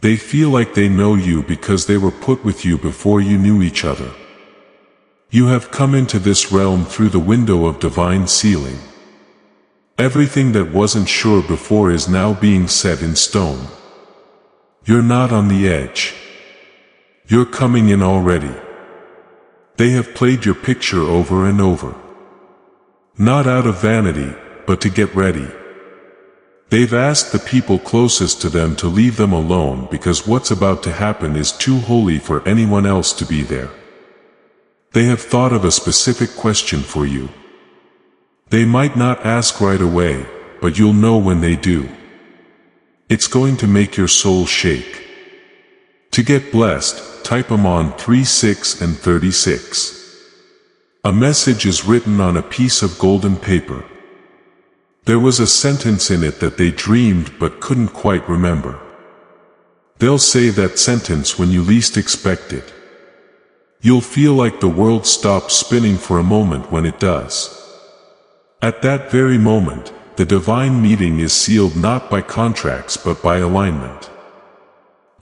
They feel like they know you because they were put with you before you knew each other. You have come into this realm through the window of divine sealing. Everything that wasn't sure before is now being set in stone. You're not on the edge. You're coming in already. They have played your picture over and over. Not out of vanity, but to get ready. They've asked the people closest to them to leave them alone because what's about to happen is too holy for anyone else to be there. They have thought of a specific question for you. They might not ask right away, but you'll know when they do. It's going to make your soul shake. To get blessed, type them on 36 and 36. A message is written on a piece of golden paper. There was a sentence in it that they dreamed but couldn't quite remember. They'll say that sentence when you least expect it. You'll feel like the world stops spinning for a moment when it does. At that very moment, the divine meeting is sealed not by contracts but by alignment.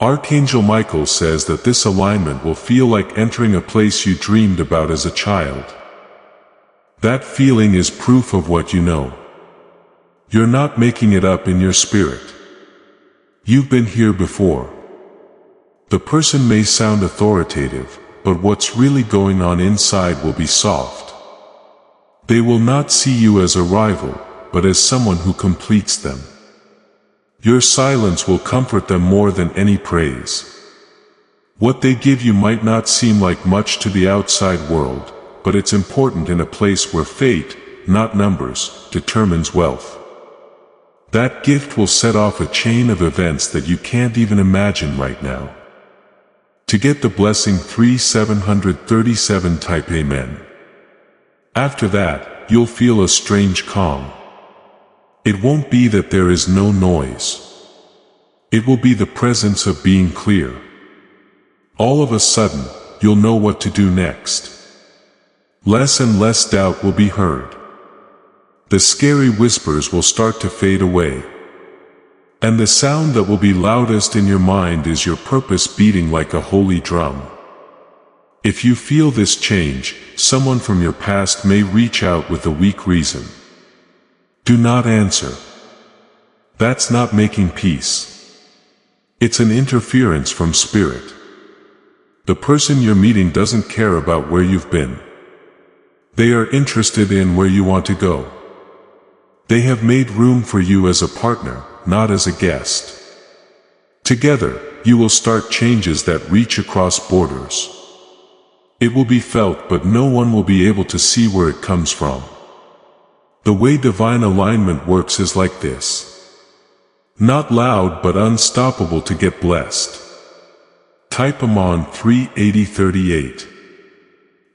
Archangel Michael says that this alignment will feel like entering a place you dreamed about as a child. That feeling is proof of what you know. You're not making it up in your spirit. You've been here before. The person may sound authoritative, but what's really going on inside will be soft. They will not see you as a rival, but as someone who completes them. Your silence will comfort them more than any praise. What they give you might not seem like much to the outside world, but it's important in a place where fate, not numbers, determines wealth. That gift will set off a chain of events that you can't even imagine right now. To get the blessing 3737 type Amen. After that, you'll feel a strange calm. It won't be that there is no noise. It will be the presence of being clear. All of a sudden, you'll know what to do next. Less and less doubt will be heard. The scary whispers will start to fade away. And the sound that will be loudest in your mind is your purpose beating like a holy drum. If you feel this change, someone from your past may reach out with a weak reason. Do not answer. That's not making peace. It's an interference from spirit. The person you're meeting doesn't care about where you've been. They are interested in where you want to go. They have made room for you as a partner, not as a guest. Together, you will start changes that reach across borders. It will be felt, but no one will be able to see where it comes from. The way divine alignment works is like this. Not loud but unstoppable to get blessed. Type them on 38038.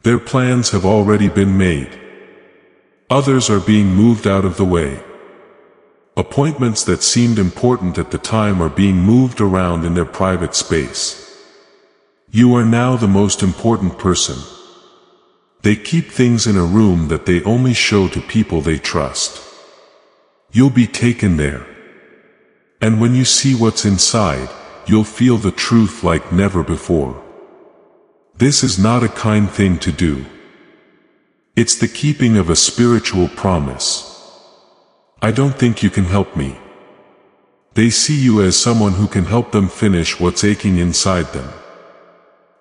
Their plans have already been made. Others are being moved out of the way. Appointments that seemed important at the time are being moved around in their private space. You are now the most important person. They keep things in a room that they only show to people they trust. You'll be taken there. And when you see what's inside, you'll feel the truth like never before. This is not a kind thing to do. It's the keeping of a spiritual promise. I don't think you can help me. They see you as someone who can help them finish what's aching inside them.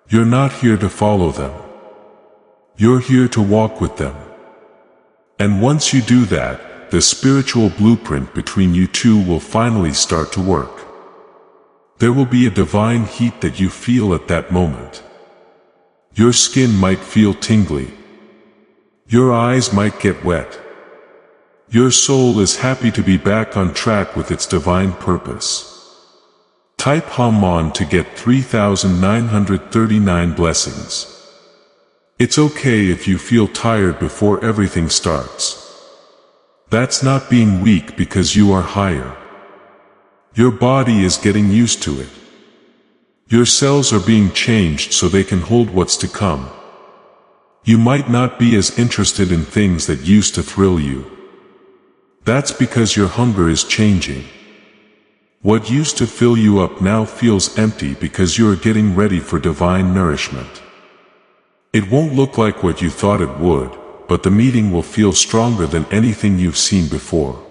You're not here to follow them. You're here to walk with them. And once you do that, the spiritual blueprint between you two will finally start to work. There will be a divine heat that you feel at that moment. Your skin might feel tingly. Your eyes might get wet. Your soul is happy to be back on track with its divine purpose. Type Haman to get 3,939 blessings. It's okay if you feel tired before everything starts. That's not being weak because you are higher. Your body is getting used to it. Your cells are being changed so they can hold what's to come. You might not be as interested in things that used to thrill you. That's because your hunger is changing. What used to fill you up now feels empty because you are getting ready for divine nourishment. It won't look like what you thought it would, but the meeting will feel stronger than anything you've seen before.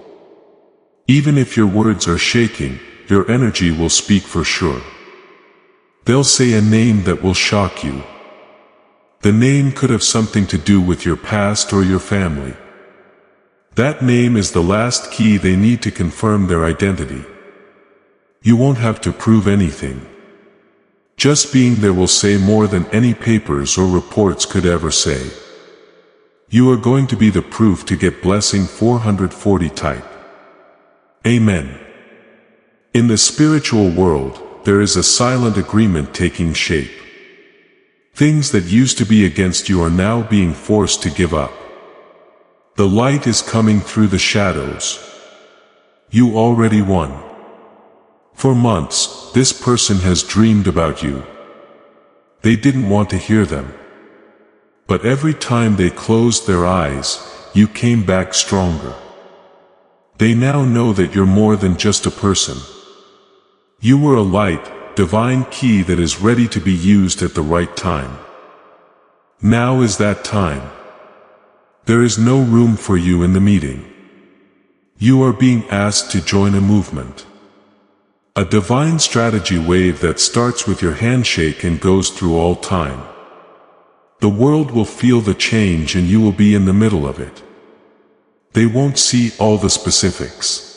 Even if your words are shaking, your energy will speak for sure. They'll say a name that will shock you. The name could have something to do with your past or your family. That name is the last key they need to confirm their identity. You won't have to prove anything. Just being there will say more than any papers or reports could ever say. You are going to be the proof to get blessing 440 type. Amen. In the spiritual world, there is a silent agreement taking shape. Things that used to be against you are now being forced to give up. The light is coming through the shadows. You already won. For months, this person has dreamed about you. They didn't want to hear them. But every time they closed their eyes, you came back stronger. They now know that you're more than just a person. You were a light, divine key that is ready to be used at the right time. Now is that time. There is no room for you in the meeting. You are being asked to join a movement. A divine strategy wave that starts with your handshake and goes through all time. The world will feel the change and you will be in the middle of it. They won't see all the specifics.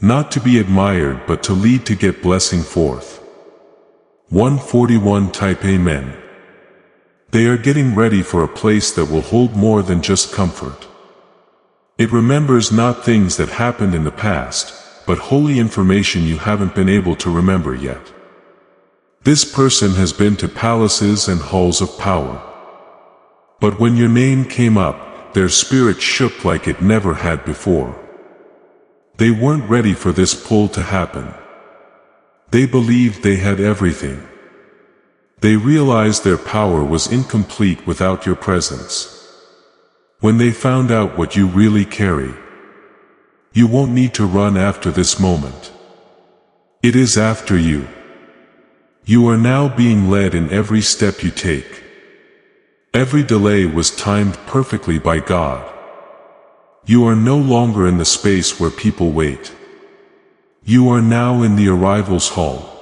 Not to be admired but to lead to get blessing forth. 141 type Amen. They are getting ready for a place that will hold more than just comfort. It remembers not things that happened in the past, but holy information you haven't been able to remember yet. This person has been to palaces and halls of power. But when your name came up, their spirit shook like it never had before. They weren't ready for this pull to happen. They believed they had everything. They realized their power was incomplete without your presence. When they found out what you really carry, you won't need to run after this moment. It is after you. You are now being led in every step you take. Every delay was timed perfectly by God. You are no longer in the space where people wait. You are now in the arrivals hall.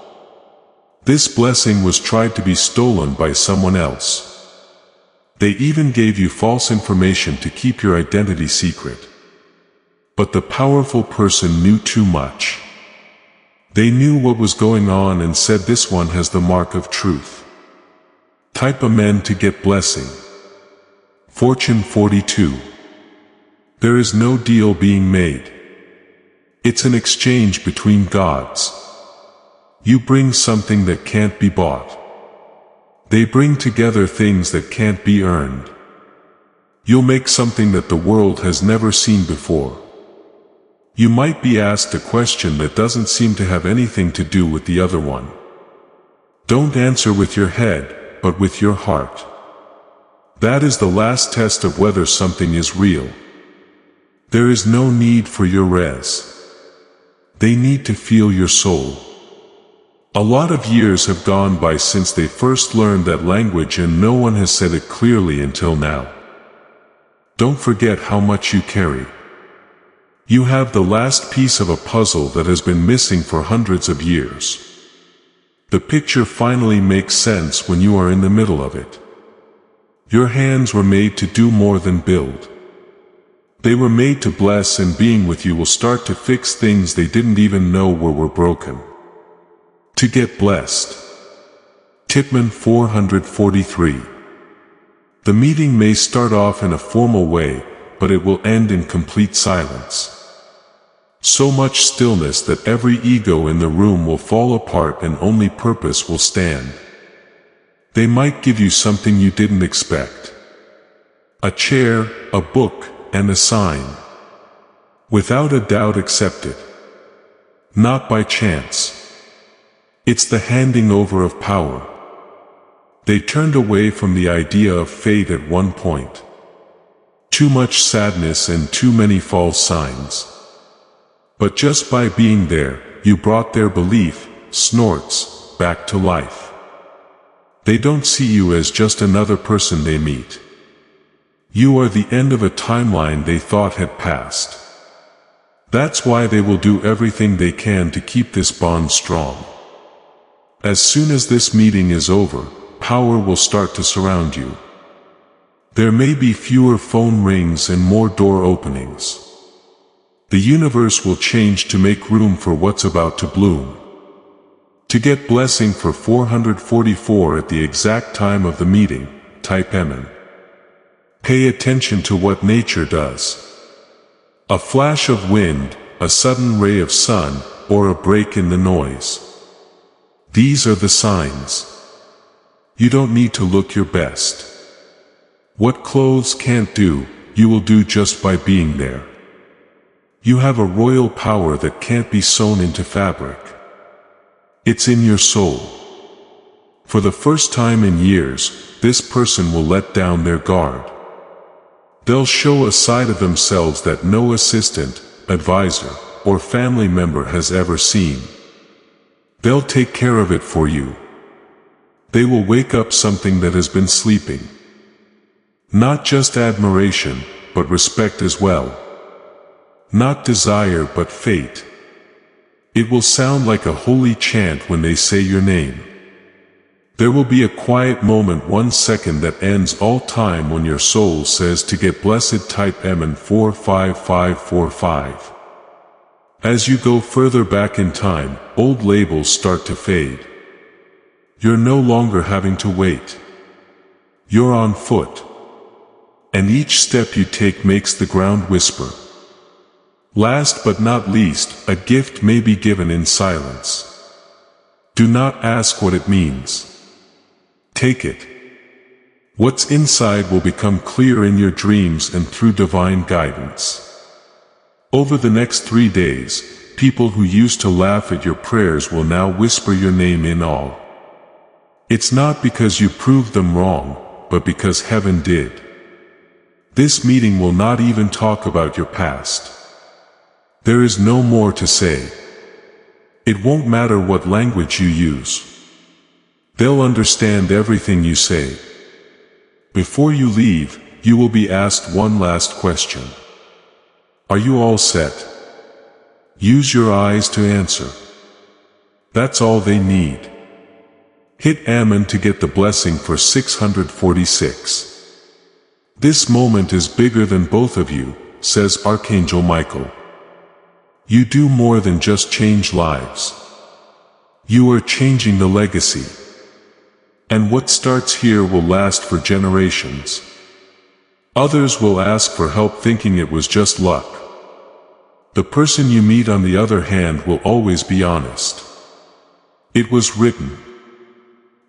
This blessing was tried to be stolen by someone else. They even gave you false information to keep your identity secret. But the powerful person knew too much. They knew what was going on and said this one has the mark of truth. Type Amen to get blessing. Fortune 42. There is no deal being made. It's an exchange between gods. You bring something that can't be bought. They bring together things that can't be earned. You'll make something that the world has never seen before. You might be asked a question that doesn't seem to have anything to do with the other one. Don't answer with your head, but with your heart. That is the last test of whether something is real. There is no need for your res. They need to feel your soul. A lot of years have gone by since they first learned that language and no one has said it clearly until now. Don't forget how much you carry. You have the last piece of a puzzle that has been missing for hundreds of years. The picture finally makes sense when you are in the middle of it. Your hands were made to do more than build. They were made to bless, and being with you will start to fix things they didn't even know were broken. To get blessed. Tipman 443. The meeting may start off in a formal way, but it will end in complete silence. So much stillness that every ego in the room will fall apart and only purpose will stand. They might give you something you didn't expect. A chair, a book, and a sign. Without a doubt accept it. Not by chance. It's the handing over of power. They turned away from the idea of fate at one point. Too much sadness and too many false signs. But just by being there, you brought their belief, snorts, back to life. They don't see you as just another person they meet. You are the end of a timeline they thought had passed. That's why they will do everything they can to keep this bond strong. As soon as this meeting is over, power will start to surround you. There may be fewer phone rings and more door openings. The universe will change to make room for what's about to bloom. To get blessing for 444 at the exact time of the meeting, type Amen. Pay attention to what nature does. A flash of wind, a sudden ray of sun, or a break in the noise. These are the signs. You don't need to look your best. What clothes can't do, you will do just by being there. You have a royal power that can't be sewn into fabric. It's in your soul. For the first time in years, this person will let down their guard. They'll show a side of themselves that no assistant, advisor, or family member has ever seen. They'll take care of it for you. They will wake up something that has been sleeping. Not just admiration, but respect as well. Not desire but fate. It will sound like a holy chant when they say your name. There will be a quiet moment 1 second that ends all time when your soul says to get blessed, type Amen 45545. As you go further back in time, old labels start to fade. You're no longer having to wait. You're on foot. And each step you take makes the ground whisper. Last but not least, a gift may be given in silence. Do not ask what it means. Take it. What's inside will become clear in your dreams and through divine guidance. Over the next 3 days, people who used to laugh at your prayers will now whisper your name in awe. It's not because you proved them wrong, but because heaven did. This meeting will not even talk about your past. There is no more to say. It won't matter what language you use. They'll understand everything you say. Before you leave, you will be asked one last question. Are you all set? Use your eyes to answer. That's all they need. Hit Amen to get the blessing for 646. This moment is bigger than both of you, says Archangel Michael. You do more than just change lives. You are changing the legacy. And what starts here will last for generations. Others will ask for help thinking it was just luck. The person you meet on the other hand will always be honest. It was written.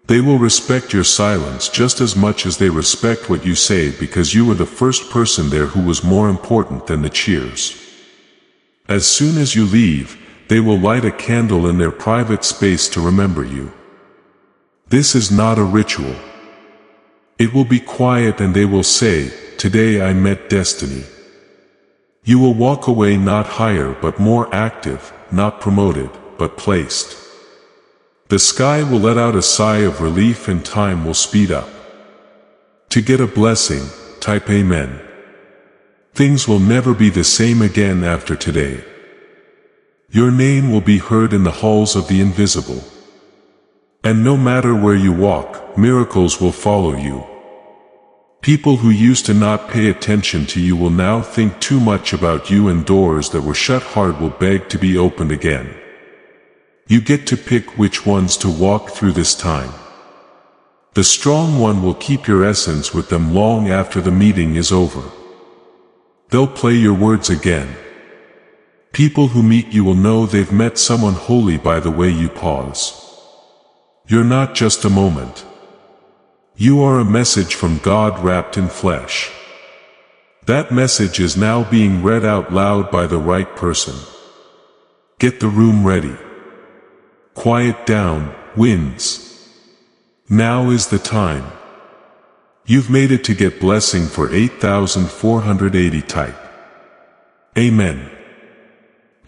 They will respect your silence just as much as they respect what you say because you were the first person there who was more important than the cheers. As soon as you leave, they will light a candle in their private space to remember you. This is not a ritual. It will be quiet and they will say, "Today I met destiny." You will walk away not higher but more active, not promoted, but placed. The sky will let out a sigh of relief and time will speed up. To get a blessing, type Amen. Things will never be the same again after today. Your name will be heard in the halls of the invisible. And no matter where you walk, miracles will follow you. People who used to not pay attention to you will now think too much about you, and doors that were shut hard will beg to be opened again. You get to pick which ones to walk through this time. The strong one will keep your essence with them long after the meeting is over. They'll play your words again. People who meet you will know they've met someone holy by the way you pause. You're not just a moment. You are a message from God wrapped in flesh. That message is now being read out loud by the right person. Get the room ready. Quiet down, winds. Now is the time. You've made it to get blessing for 8,480, type Amen.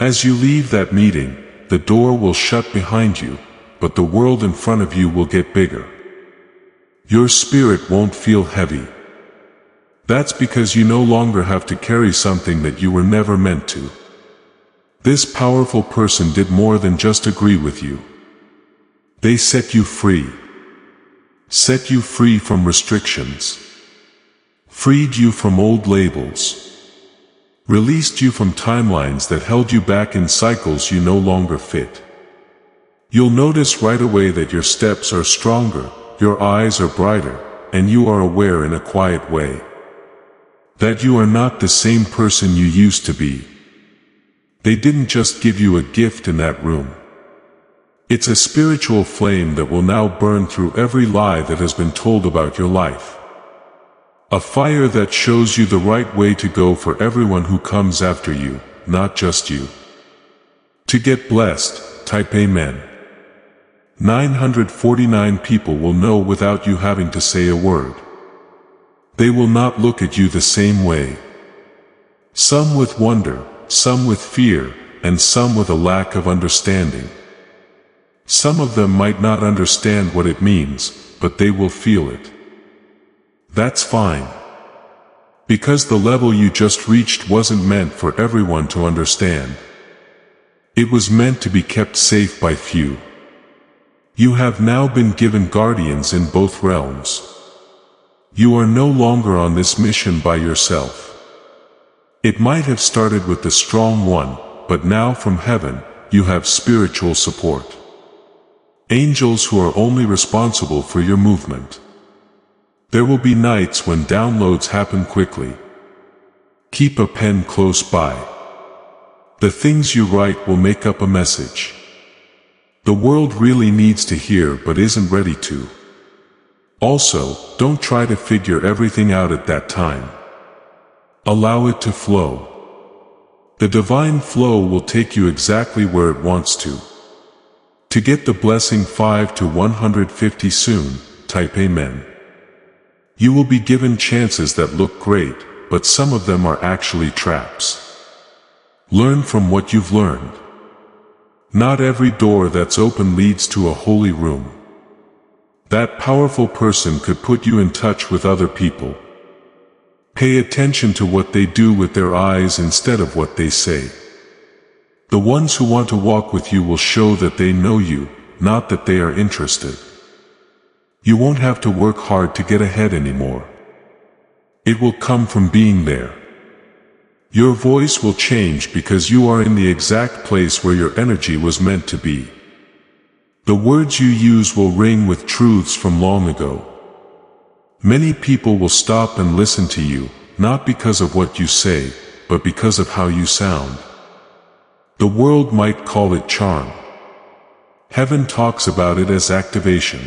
As you leave that meeting, the door will shut behind you, but the world in front of you will get bigger. Your spirit won't feel heavy. That's because you no longer have to carry something that you were never meant to. This powerful person did more than just agree with you. They set you free. Set you free from restrictions. Freed you from old labels. Released you from timelines that held you back in cycles you no longer fit. You'll notice right away that your steps are stronger, your eyes are brighter, and you are aware in a quiet way that you are not the same person you used to be. They didn't just give you a gift in that room. It's a spiritual flame that will now burn through every lie that has been told about your life. A fire that shows you the right way to go for everyone who comes after you, not just you. To get blessed, type Amen. 949 people will know without you having to say a word. They will not look at you the same way. Some with wonder, some with fear, and some with a lack of understanding. Some of them might not understand what it means, but they will feel it. That's fine. Because the level you just reached wasn't meant for everyone to understand. It was meant to be kept safe by few. You have now been given guardians in both realms. You are no longer on this mission by yourself. It might have started with the strong one, but now from heaven, you have spiritual support. Angels who are only responsible for your movement. There will be nights when downloads happen quickly. Keep a pen close by. The things you write will make up a message. The world really needs to hear but isn't ready to. Also, don't try to figure everything out at that time. Allow it to flow. The divine flow will take you exactly where it wants to. To get the blessing 5 to 150 soon, type Amen. You will be given chances that look great, but some of them are actually traps. Learn from what you've learned. Not every door that's open leads to a holy room. That powerful person could put you in touch with other people. Pay attention to what they do with their eyes instead of what they say. The ones who want to walk with you will show that they know you, not that they are interested. You won't have to work hard to get ahead anymore. It will come from being there. Your voice will change because you are in the exact place where your energy was meant to be. The words you use will ring with truths from long ago. Many people will stop and listen to you, not because of what you say, but because of how you sound. The world might call it charm. Heaven talks about it as activation.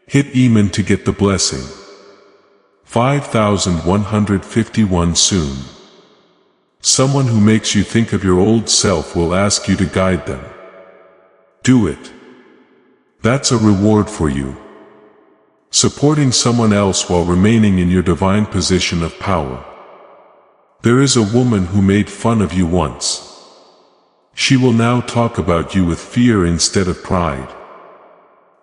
Hit Amen to get the blessing. 5151 soon. Someone who makes you think of your old self will ask you to guide them. Do it. That's a reward for you. Supporting someone else while remaining in your divine position of power. There is a woman who made fun of you once. She will now talk about you with fear instead of pride.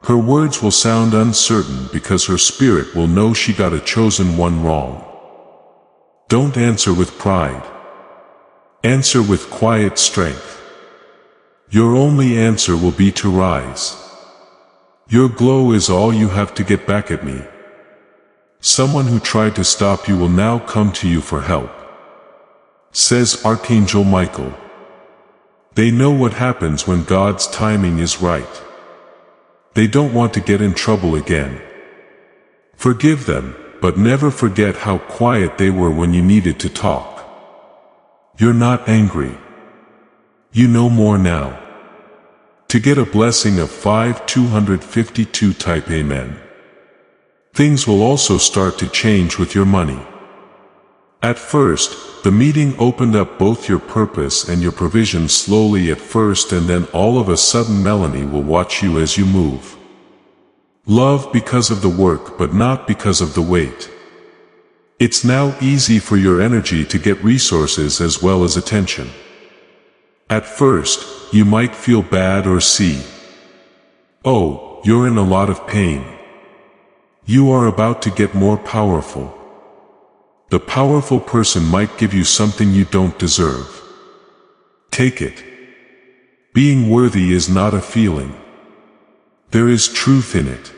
Her words will sound uncertain because her spirit will know she got a chosen one wrong. Don't answer with pride. Answer with quiet strength. Your only answer will be to rise. Your glow is all you have to get back at me. Someone who tried to stop you will now come to you for help. Says Archangel Michael. They know what happens when God's timing is right. They don't want to get in trouble again. Forgive them, but never forget how quiet they were when you needed to talk. You're not angry. You know more now. To get a blessing of 5252 type Amen. Things will also start to change with your money. At first, the meeting opened up both your purpose and your provision slowly at first, and then all of a sudden Melanie will watch you as you move. Love because of the work but not because of the weight. It's now easy for your energy to get resources as well as attention. At first, you might feel bad or see, oh, you're in a lot of pain. You are about to get more powerful. The powerful person might give you something you don't deserve. Take it. Being worthy is not a feeling. There is truth in it.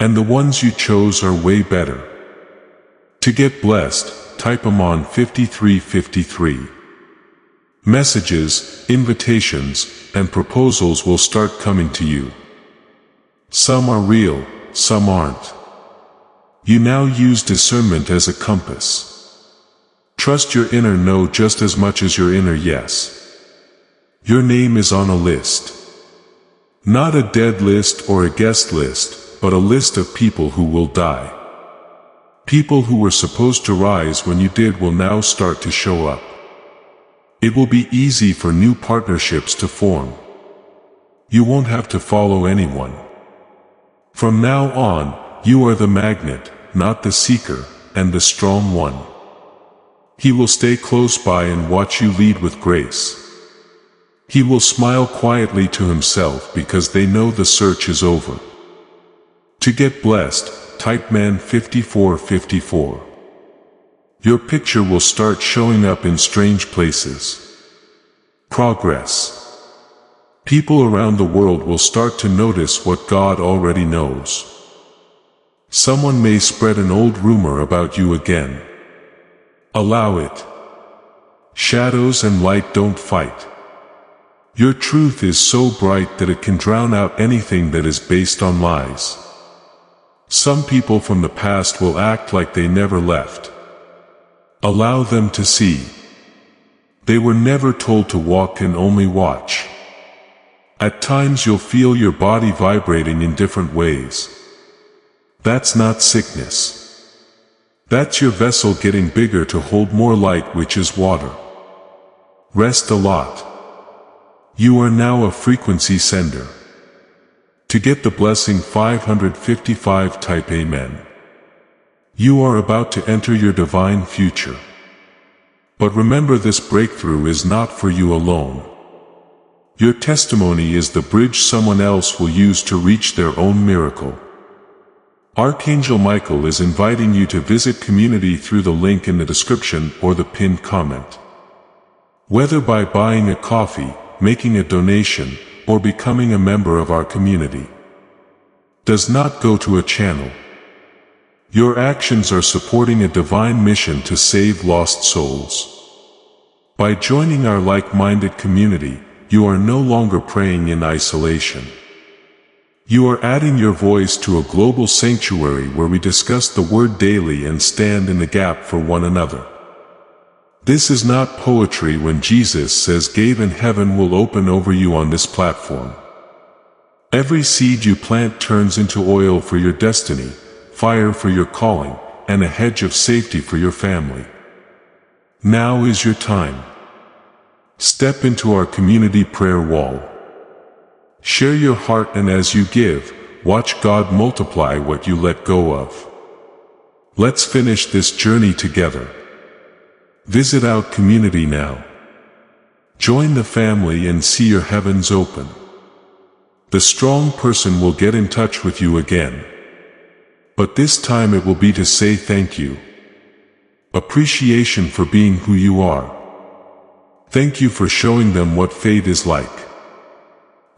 And the ones you chose are way better. To get blessed, type them on 5353. Messages, invitations, and proposals will start coming to you. Some are real, some aren't. You now use discernment as a compass. Trust your inner no just as much as your inner yes. Your name is on a list. Not a dead list or a guest list, but a list of people who will die. People who were supposed to rise when you did will now start to show up. It will be easy for new partnerships to form. You won't have to follow anyone. From now on, you are the magnet, not the seeker, and the strong one. He will stay close by and watch you lead with grace. He will smile quietly to himself because they know the search is over. To get blessed, type man 5454. Your picture will start showing up in strange places. Progress. People around the world will start to notice what God already knows. Someone may spread an old rumor about you again. Allow it. Shadows and light don't fight. Your truth is so bright that it can drown out anything that is based on lies. Some people from the past will act like they never left. Allow them to see. They were never told to walk and only watch. At times you'll feel your body vibrating in different ways. That's not sickness. That's your vessel getting bigger to hold more light, which is water. Rest a lot. You are now a frequency sender. To get the blessing 555, type Amen. You are about to enter your divine future. But remember, this breakthrough is not for you alone. Your testimony is the bridge someone else will use to reach their own miracle. Archangel Michael is inviting you to visit community through the link in the description or the pinned comment. Whether by buying a coffee, making a donation, or becoming a member of our community, does not go to a channel. Your actions are supporting a divine mission to save lost souls. By joining our like-minded community, you are no longer praying in isolation. You are adding your voice to a global sanctuary where we discuss the Word daily and stand in the gap for one another. This is not poetry when Jesus says gate in heaven will open over you on this platform. Every seed you plant turns into oil for your destiny, fire for your calling, and a hedge of safety for your family. Now is your time. Step into our community prayer wall. Share your heart, and as you give, watch God multiply what you let go of. Let's finish this journey together. Visit our community now. Join the family and see your heavens open. The strong person will get in touch with you again. But this time it will be to say thank you. Appreciation for being who you are. Thank you for showing them what faith is like.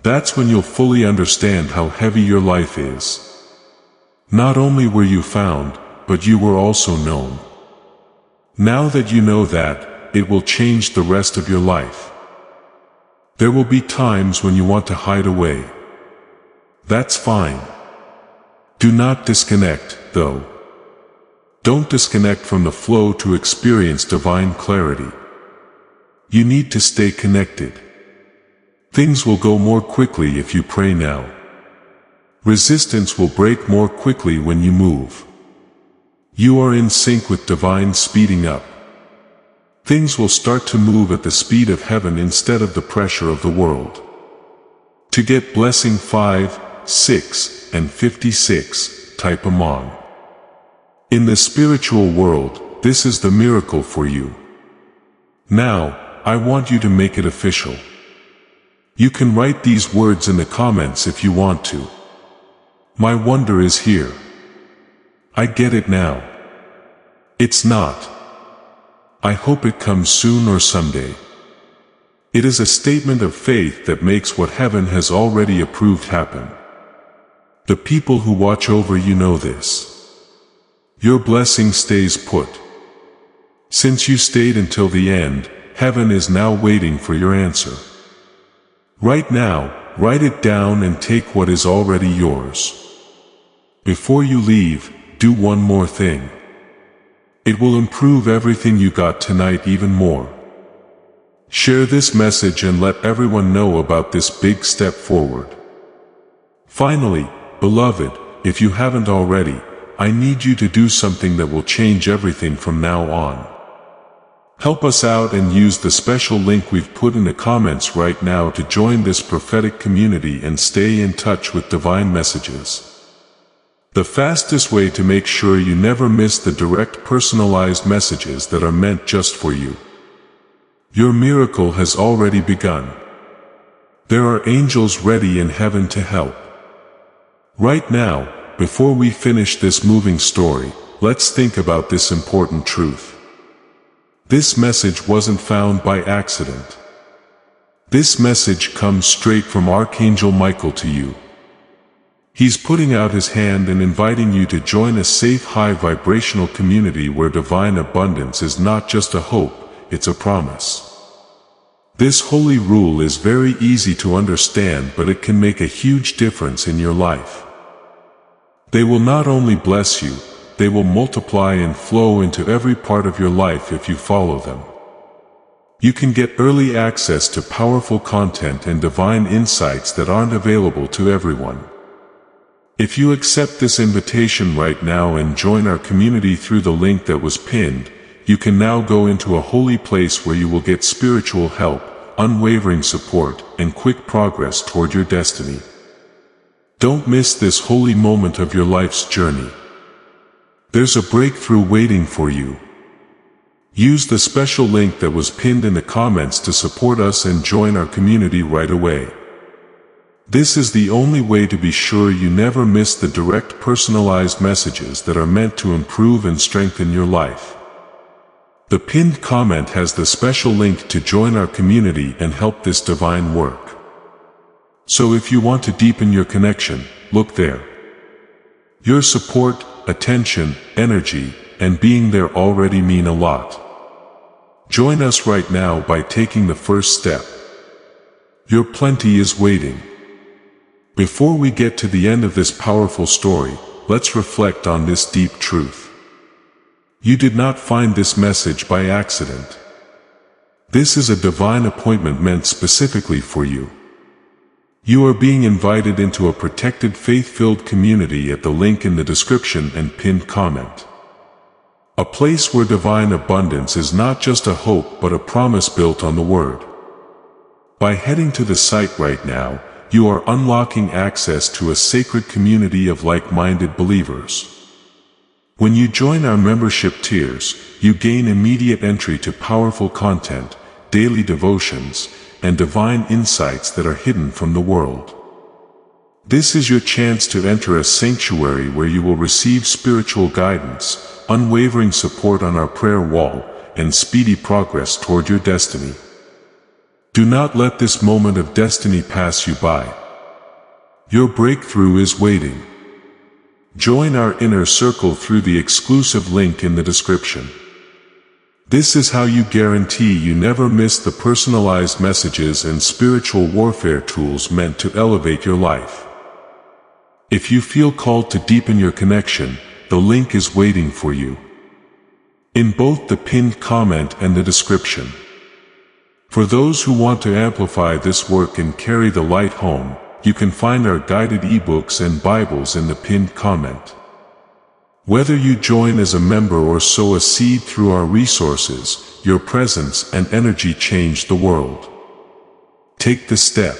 That's when you'll fully understand how heavy your life is. Not only were you found, but you were also known. Now that you know that, it will change the rest of your life. There will be times when you want to hide away. That's fine. Do not disconnect, though. Don't disconnect from the flow to experience divine clarity. You need to stay connected. Things will go more quickly if you pray now. Resistance will break more quickly when you move. You are in sync with divine speeding up. Things will start to move at the speed of heaven instead of the pressure of the world. To get blessing 5, 6, and 56, type them on. In the spiritual world, this is the miracle for you. Now, I want you to make it official. You can write these words in the comments if you want to. My wonder is here. I get it now. It's not. I hope it comes soon or someday. It is a statement of faith that makes what heaven has already approved happen. The people who watch over you know this. Your blessing stays put. Since you stayed until the end, heaven is now waiting for your answer. Right now, write it down and take what is already yours. Before you leave, do one more thing. It will improve everything you got tonight even more. Share this message and let everyone know about this big step forward. Finally, beloved, if you haven't already, I need you to do something that will change everything from now on. Help us out and use the special link we've put in the comments right now to join this prophetic community and stay in touch with divine messages. The fastest way to make sure you never miss the direct personalized messages that are meant just for you. Your miracle has already begun. There are angels ready in heaven to help. Right now, before we finish this moving story, let's think about this important truth. This message wasn't found by accident. This message comes straight from Archangel Michael to you. He's putting out his hand and inviting you to join a safe, high vibrational community where divine abundance is not just a hope, it's a promise. This holy rule is very easy to understand, but it can make a huge difference in your life. They will not only bless you, they will multiply and flow into every part of your life if you follow them. You can get early access to powerful content and divine insights that aren't available to everyone. If you accept this invitation right now and join our community through the link that was pinned, you can now go into a holy place where you will get spiritual help, unwavering support, and quick progress toward your destiny. Don't miss this holy moment of your life's journey. There's a breakthrough waiting for you. Use the special link that was pinned in the comments to support us and join our community right away. This is the only way to be sure you never miss the direct personalized messages that are meant to improve and strengthen your life. The pinned comment has the special link to join our community and help this divine work. So if you want to deepen your connection, look there. Your support, attention, energy, and being there already mean a lot. Join us right now by taking the first step. Your plenty is waiting. Before we get to the end of this powerful story, let's reflect on this deep truth. You did not find this message by accident. This is a divine appointment meant specifically for you. You are being invited into a protected, faith-filled community at the link in the description and pinned comment. A place where divine abundance is not just a hope but a promise built on the Word. By heading to the site right now, you are unlocking access to a sacred community of like-minded believers. When you join our membership tiers, you gain immediate entry to powerful content, daily devotions, and divine insights that are hidden from the world. This is your chance to enter a sanctuary where you will receive spiritual guidance, unwavering support on our prayer wall, and speedy progress toward your destiny. Do not let this moment of destiny pass you by. Your breakthrough is waiting. Join our inner circle through the exclusive link in the description. This is how you guarantee you never miss the personalized messages and spiritual warfare tools meant to elevate your life. If you feel called to deepen your connection, the link is waiting for you. In both the pinned comment and the description. For those who want to amplify this work and carry the light home, you can find our guided ebooks and Bibles in the pinned comment. Whether you join as a member or sow a seed through our resources, your presence and energy change the world. Take the step.